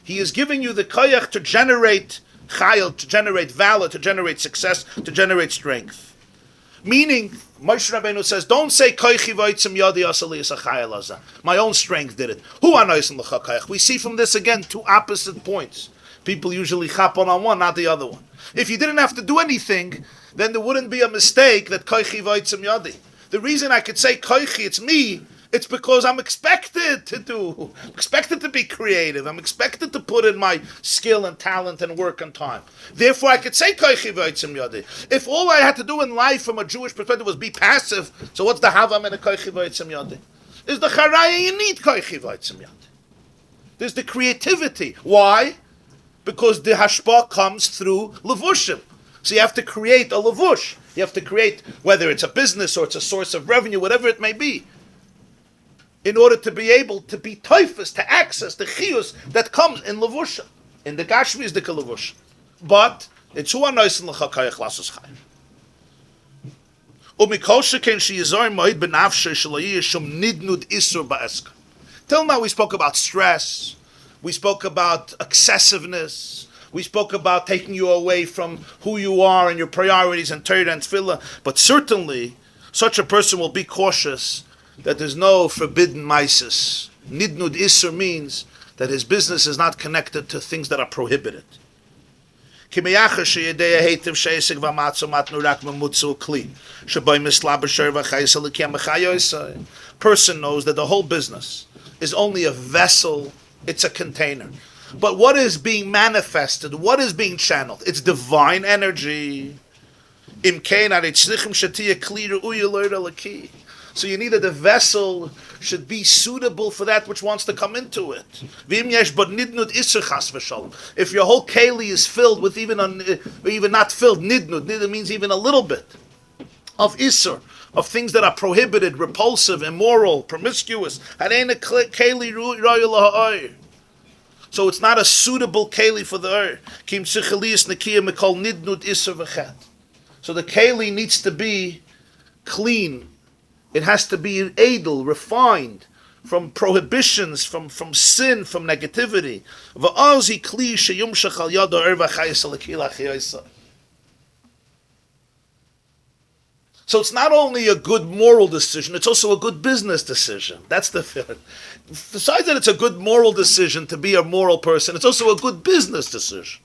He is giving you the koyach to generate chayil, to generate valor, to generate success, to generate strength. Meaning, Moshe Rabbeinu says, don't say koychi v'otzim yadi asali as a chayil aza. My own strength did it. Hu hanoisen lecha koyach. We see from this again two opposite points. People usually chap on one, not the other one. If you didn't have to do anything, then there wouldn't be a mistake that koychi v'otzim yadi. The reason I could say koichi, it's me, it's because I'm expected to be creative. I'm expected to put in my skill and talent and work and time. Therefore, I could say koichi v'otzim yadi. If all I had to do in life from a Jewish perspective was be passive, so what's the havam in a koichi v'otzim yadi? Is the charaya you need koichi v'otzim yadi. There's the creativity. Why? Because the hashpah comes through levushim. So you have to create a levush. You have to create, whether it's a business or it's a source of revenue, whatever it may be, in order to be able to be toifus, to access the chiyus that comes in levusha. In the gashmi is the levush. But it's hu anoisen l'chakayach lasus chayim. Umikol sheken sheyizor moed benafshe shelo yishum nidnud isur ba'eska. Till now we spoke about stress. We spoke about excessiveness. We spoke about taking you away from who you are and your priorities and Torah and Tefillah. But certainly, such a person will be cautious that there's no forbidden maises. Nidnud Isser means that his business is not connected to things that are prohibited. Person knows that the whole business is only a vessel, it's a container. But what is being manifested? What is being channeled? It's divine energy. So you need that the vessel should be suitable for that which wants to come into it. If your whole keli is filled with even not filled, nidnud means even a little bit of isur, of things that are prohibited, repulsive, immoral, promiscuous. So it's not a suitable keli for the earth. So the keli needs to be clean. It has to be edel, refined from prohibitions, from sin, from negativity. So it's not only a good moral decision, it's also a good business decision. That's the thing. Besides that it's a good moral decision to be a moral person, it's also a good business decision.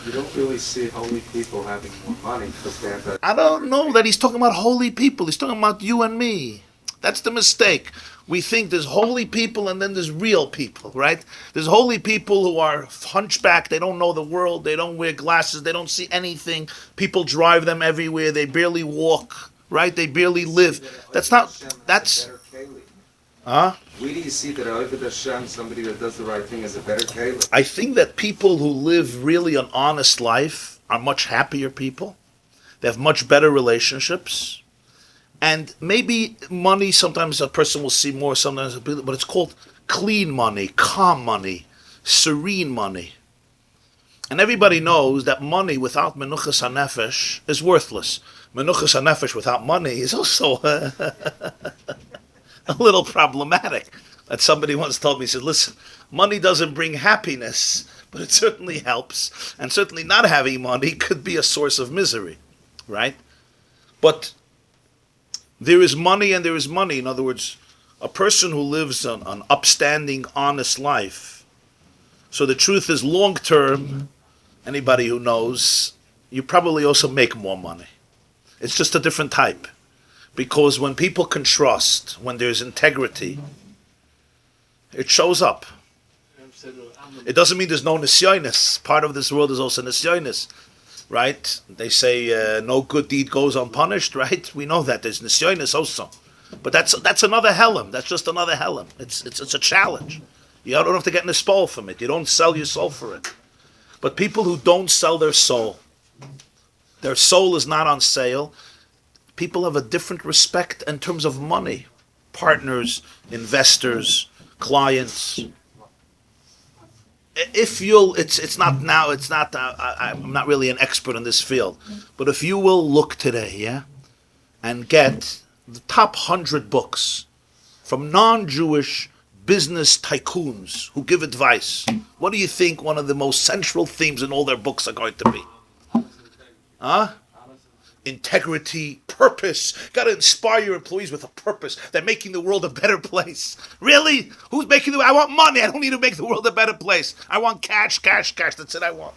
You don't really see holy people having more money because they have that. I don't know that he's talking about holy people. He's talking about you and me. That's the mistake. We think there's holy people and then there's real people, right? There's holy people who are hunchbacked. They don't know the world. They don't wear glasses. They don't see anything. People drive them everywhere. They barely walk, right? They barely live. That's not... That's... Huh? Where do you see that Ovid Hashem, somebody that does the right thing, is a better Caleb? I think that people who live really an honest life are much happier people. They have much better relationships. And maybe money, sometimes a person will see more, sometimes, but it's called clean money, calm money, serene money. And everybody knows that money without menuchas hanefesh is worthless. Menuchas hanefesh without money is also a little problematic. That somebody once told me, he said, listen, money doesn't bring happiness, but it certainly helps. And certainly not having money could be a source of misery, right? But there is money and there is money. In other words, a person who lives an upstanding, honest life. So the truth is, long term, anybody who knows, you probably also make more money. It's just a different type. Because when people can trust, when there's integrity, it shows up. It doesn't mean there's no nisyonis. Part of this world is also nisyonis, right? They say no good deed goes unpunished, right? We know that there's nisyonis also, but that's another helem. That's just another helem. It's a challenge. You don't have to get in a spol from it. You don't sell your soul for it. But people who don't sell their soul is not on sale. People have a different respect in terms of money, partners, investors, clients. If you'll, it's not now. It's not. I'm not really an expert in this field, but if you will look today, and get the top 100 books from non-Jewish business tycoons who give advice, what do you think one of the most central themes in all their books are going to be? Huh? Integrity, purpose. Got to inspire your employees with a purpose. They're making the world a better place. Really? Who's making the? I want money. I don't need to make the world a better place. I want cash. That's it I want.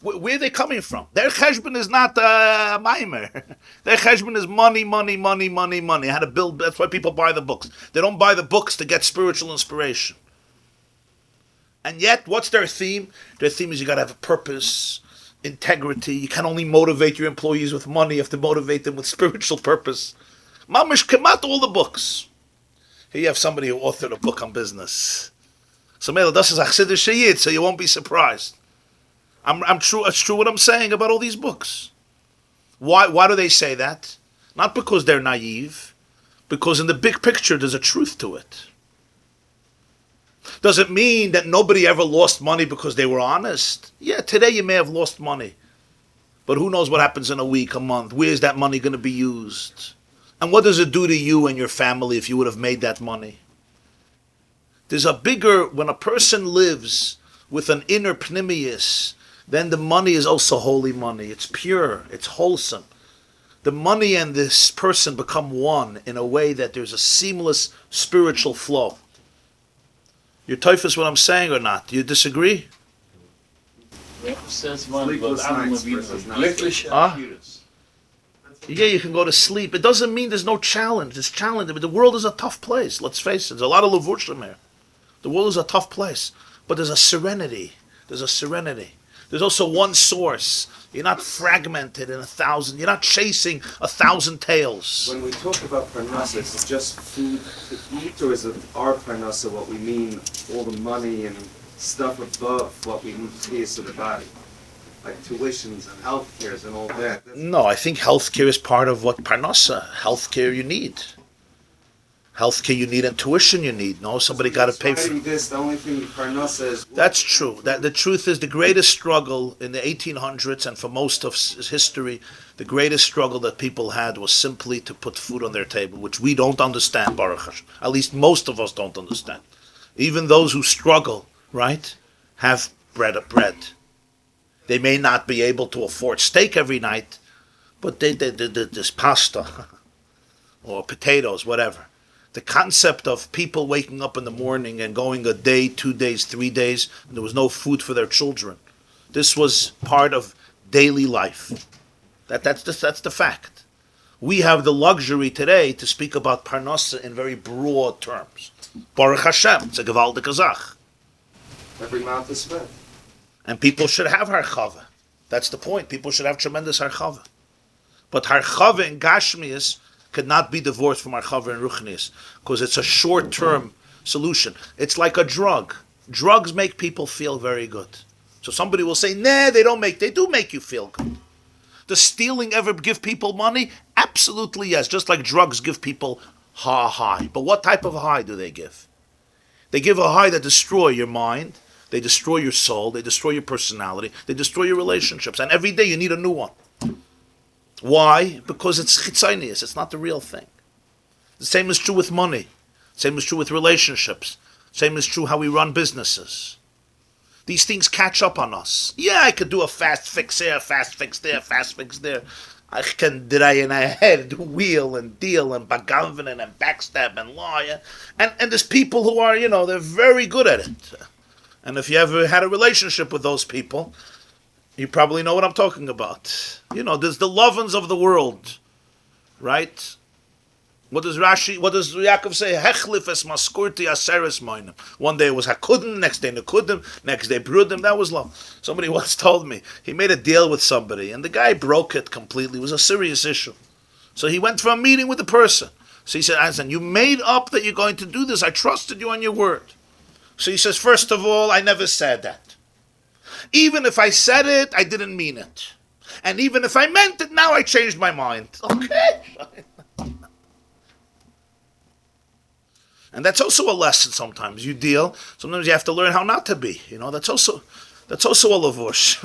Where are they coming from? Their cheshbon is not Maamar. Their cheshbon is money. How to build. That's why people buy the books. They don't buy the books to get spiritual inspiration. And yet, what's their theme? Their theme is you got to have a purpose, integrity. You can only motivate your employees with money. You have to motivate them with spiritual purpose. Mamish kemat all the books. Here you have somebody who authored a book on business. So Mela, das is Achsidish Shayid, so you won't be surprised. I'm true. It's true what I'm saying about all these books. Why do they say that? Not because they're naive, because in the big picture there's a truth to it. Does it mean that nobody ever lost money because they were honest? Yeah, today you may have lost money, but who knows what happens in a week, a month? Where's that money going to be used? And what does it do to you and your family if you would have made that money? There's a bigger, when a person lives with an inner pnimius, then the money is also holy money. It's pure. It's wholesome. The money and this person become one in a way that there's a seamless spiritual flow. You're tough what I'm saying or not? Do you disagree? Sleepless nights versus nights. Yeah, you can go to sleep. It doesn't mean there's no challenge. There's challenge. But the world is a tough place. Let's face it. There's a lot of levushim here. The world is a tough place. But there's a serenity. There's also one source. You're not fragmented in 1,000. You're not chasing 1,000 tails. When we talk about parnasa, is it just food to eat, or is it our parnasa what we mean, all the money and stuff above what we need to taste of the body? Like tuitions and health cares and all that. No, I think healthcare is part of what parnasa, healthcare you need. Healthcare you need and tuition you need. No, somebody got to pay for this. The only thing parnasa is. That's true. That the truth is the greatest struggle in the 1800s and for most of history, the greatest struggle that people had was simply to put food on their table, which we don't understand, Baruch Hashem. At least most of us don't understand. Even those who struggle, right, have bread. They may not be able to afford steak every night, but there's pasta or potatoes, whatever. The concept of people waking up in the morning and going a day, 2 days, 3 days, and there was no food for their children. This was part of daily life. That's the fact. We have the luxury today to speak about parnasa in very broad terms. Baruch Hashem, it's a gewaldige Zach. Every mouth is fed. And people should have harchava. That's the point. People should have tremendous harchava. But harchava in Gashmias could not be divorced from harchava and ruchnias, because it's a short-term solution. It's like a drug. Drugs make people feel very good. So somebody will say, nah, they do make you feel good. Does stealing ever give people money? Absolutely yes, just like drugs give people a high. But what type of high do they give? They give a high that destroys your mind, they destroy your soul, they destroy your personality, they destroy your relationships, and every day you need a new one. Why? Because it's chitzonius, it's not the real thing. The same is true with money. Same is true with relationships. Same is true how we run businesses. These things catch up on us. Yeah, I could do a fast fix here, fast fix there, fast fix there. I can deny in a head, wheel and deal and bagavin and backstab and lie. And there's people who are, they're very good at it. And if you ever had a relationship with those people, you probably know what I'm talking about. There's the lovins of the world, right? What does Yaakov say? Hechlif es maskurti aseres moinim. One day it was hakudim, next day nekudim, next day brudim. That was love. Somebody once told me he made a deal with somebody, and the guy broke it completely. It was a serious issue. So he went for a meeting with the person. So he said, Anson, you made up that you're going to do this. I trusted you on your word. So he says, first of all, I never said that. Even if I said it, I didn't mean it. And even if I meant it, now I changed my mind. Okay. And that's also a lesson sometimes. You deal. Sometimes you have to learn how not to be. That's also a lavush.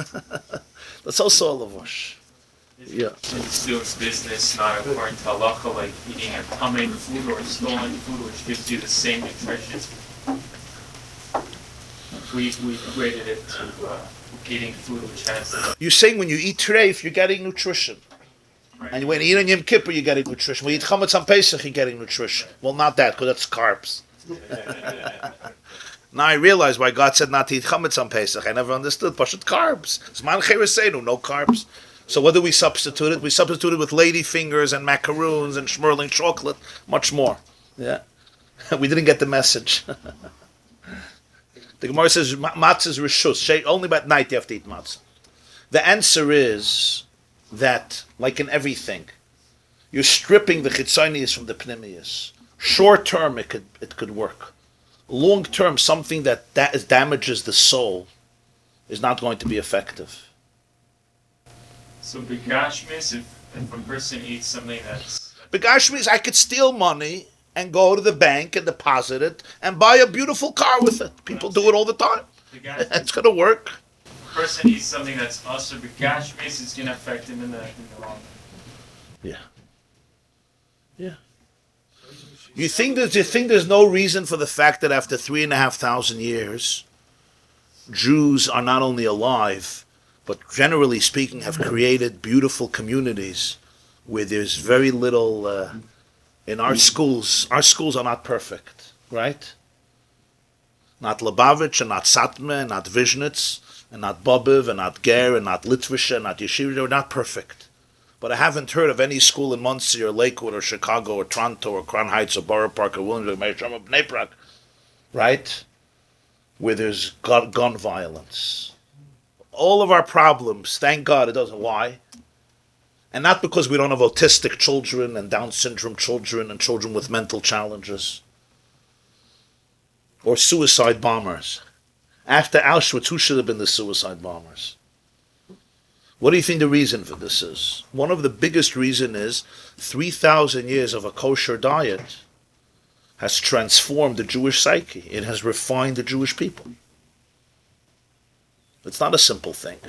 That's also a lavush. Yeah. It's doing business not according to halacha, like eating a tamei food or stolen food, which gives you the same nutrition. We equated it to eating food which has. You're saying when you eat treif, you're getting nutrition. Right. And when you eat on Yom Kippur, you're getting nutrition. When you eat chametz on Pesach, you're getting nutrition. Well, not that, because that's carbs. Now I realize why God said not to eat chametz on Pesach. I never understood. Pashut carbs. Zman chereseinu, no carbs. So what do we substitute it? We substitute it with lady fingers and macaroons and schmerling chocolate, much more. Yeah, we didn't get the message. The Gemara says matzah is rishus. Only by night you have to eat matzah. The answer is that, like in everything, you're stripping the chitzonius from the pnimius. Short term, it could work. Long term, something that damages the soul is not going to be effective. So begashmis, if a person eats something that's... Begashmis, I could steal money and go to the bank and deposit it and buy a beautiful car with it. People do it all the time. It's going to work. If a person eats something that's also begashmis, it's going to affect him in the long run. Yeah. Yeah. You think there's no reason for the fact that after 3,500 years, Jews are not only alive, but generally speaking have created beautiful communities where there's very little, in our schools are not perfect, right? Not Lubavitch, and not Satmar, and not Vizhnitz, and not Bobiv, and not Ger, and not Litvisha, and not Yeshiva, they're not perfect. But I haven't heard of any school in Monsey, or Lakewood, or Chicago, or Toronto, or Crown Heights, or Borough Park, or Williamsburg, or Bnei Brak, right? Where there's gun violence. All of our problems, thank God it doesn't. Why? And not because we don't have autistic children and Down syndrome children and children with mental challenges. Or suicide bombers. After Auschwitz, who should have been the suicide bombers? What do you think the reason for this is? One of the biggest reasons is 3,000 years of a kosher diet has transformed the Jewish psyche. It has refined the Jewish people. It's not a simple thing.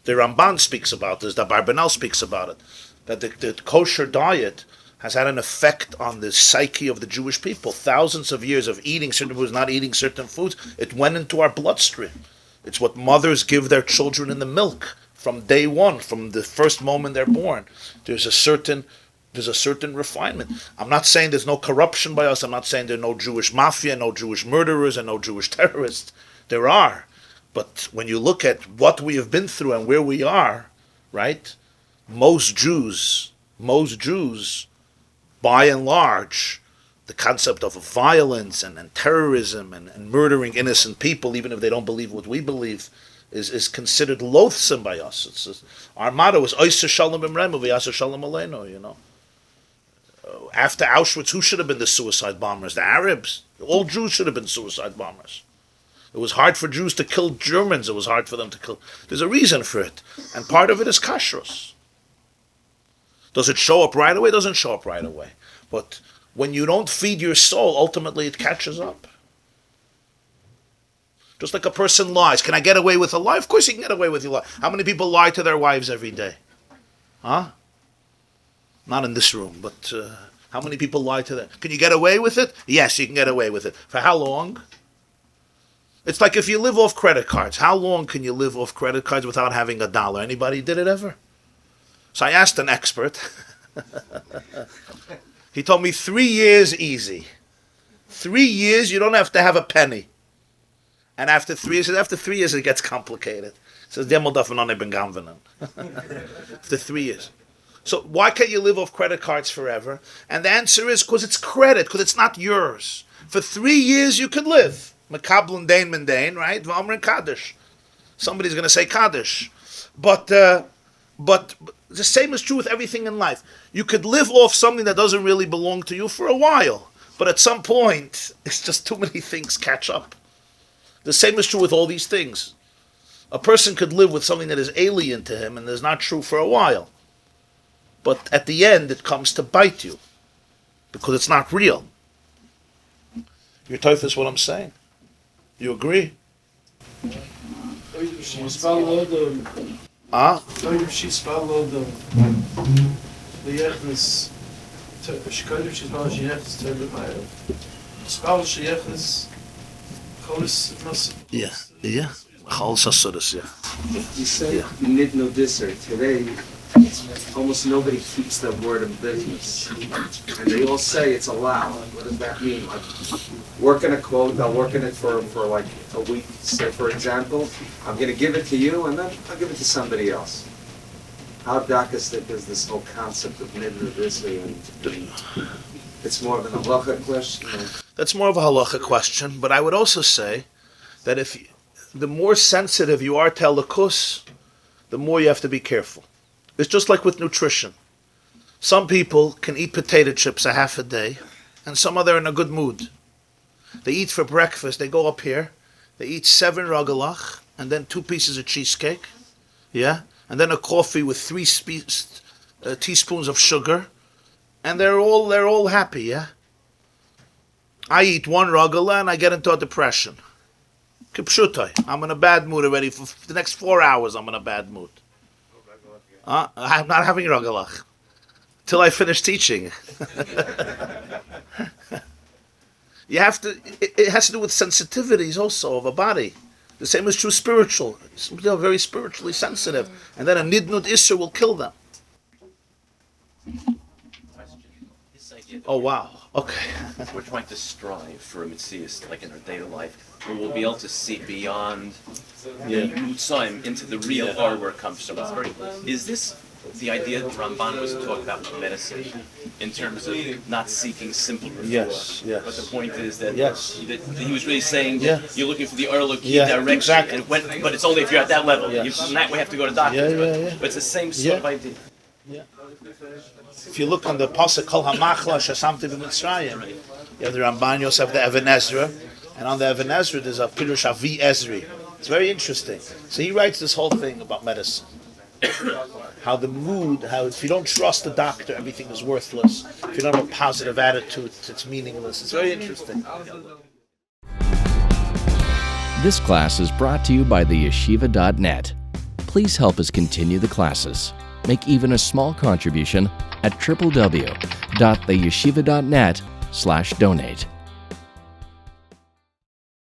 The Ramban speaks about this, the Barbanel speaks about it, that the kosher diet has had an effect on the psyche of the Jewish people. Thousands of years of eating certain foods, not eating certain foods, it went into our bloodstream. It's what mothers give their children in the milk from day one, from the first moment they're born. There's a certain refinement. I'm not saying there's no corruption by us. I'm not saying there are no Jewish mafia, no Jewish murderers, and no Jewish terrorists. There are. But when you look at what we have been through and where we are, right, most Jews, by and large, the concept of violence and terrorism and murdering innocent people, even if they don't believe what we believe, is considered loathsome by us. Our motto is Oyser Shalom B'Mremu V'Yasser Shalom Aleinu, you know. After Auschwitz, who should have been the suicide bombers? The Arabs. All Jews should have been suicide bombers. It was hard for Jews to kill Germans. It was hard for them to kill. There's a reason for it. And part of it is kashrus. Does it show up right away? It doesn't show up right away. But when you don't feed your soul, ultimately it catches up. Just like a person lies. Can I get away with a lie? Of course you can get away with a lie. How many people lie to their wives every day? Huh? Not in this room, but how many people lie to them? Can you get away with it? Yes, you can get away with it. For how long? It's like if you live off credit cards. How long can you live off credit cards without having a dollar? Anybody did it ever? So I asked an expert. He told me 3 years easy. 3 years, you don't have to have a penny. And after 3 years, it gets complicated. He says, after 3 years. So why can't you live off credit cards forever? And the answer is because it's credit, because it's not yours. For 3 years you could live. Mekablan dain min dain, right? V'amrin kaddish. Somebody's going to say kaddish. But the same is true with everything in life. You could live off something that doesn't really belong to you for a while. But at some point, it's just too many things catch up. The same is true with all these things. A person could live with something that is alien to him and is not true for a while. But at the end, it comes to bite you. Because it's not real. You're tough is what I'm saying. You agree? If she's followed the Yechnis, Shkodim she's followed Yechnis to the Maya. Spell Yechnis, Cholis Yeah. Chol Sasudas, yeah. You say nidno disser. Today, almost nobody keeps their word in business. And they all say it's allowed. What does that mean? Like, working a quote, I'll work in it for like a week. Say, for example, I'm going to give it to you, and then I'll give it to somebody else. How darkistic is this whole concept of nidno disser? And it's more of an halacha question? That's more of a halacha question, but I would also say that the more sensitive you are to halakus, the more you have to be careful. It's just like with nutrition. Some people can eat potato chips a half a day, and some other in a good mood. They eat for breakfast, they go up here, they eat 7 ragalach, and then 2 pieces of cheesecake, yeah, and then a coffee with 3 teaspoons of sugar, and they're all happy, yeah. I eat 1 ragalah and I get into a depression. Kipshutai. I'm in a bad mood already. For the next 4 hours, I'm in a bad mood. I'm not having ragalach till I finish teaching. You have to. It has to do with sensitivities also of a body. The same is true spiritual. They are very spiritually sensitive, and then a nidnud isser will kill them. Oh wow. Okay. We're trying to strive for a mitzvah like in our daily life, where we'll be able to see beyond the Chaim into the real R where it comes from. Is this the idea that Ramban was talking about with medicine, in terms of not seeking simple refuah? Yes. But the point is that, Yes. that he was really saying that you're looking for the Halakhic direction, exactly. but it's only if you're at that level. Yes. In that way, you have to go to doctors. Yeah. But it's the same sort of idea. If you look on the pasuk Kol Hamachla Shasamti B'Mitzrayim, you have the Ramban, you also have the Even Ezra, and on the Even Ezra there's a Pirush Avi Ezri. It's very interesting. So he writes this whole thing about medicine. How the mood, how if you don't trust the doctor, everything is worthless. If you don't have a positive attitude, it's meaningless. It's very interesting. This class is brought to you by theyeshiva.net. Please help us continue the classes. Make even a small contribution at www.theyeshiva.net/donate.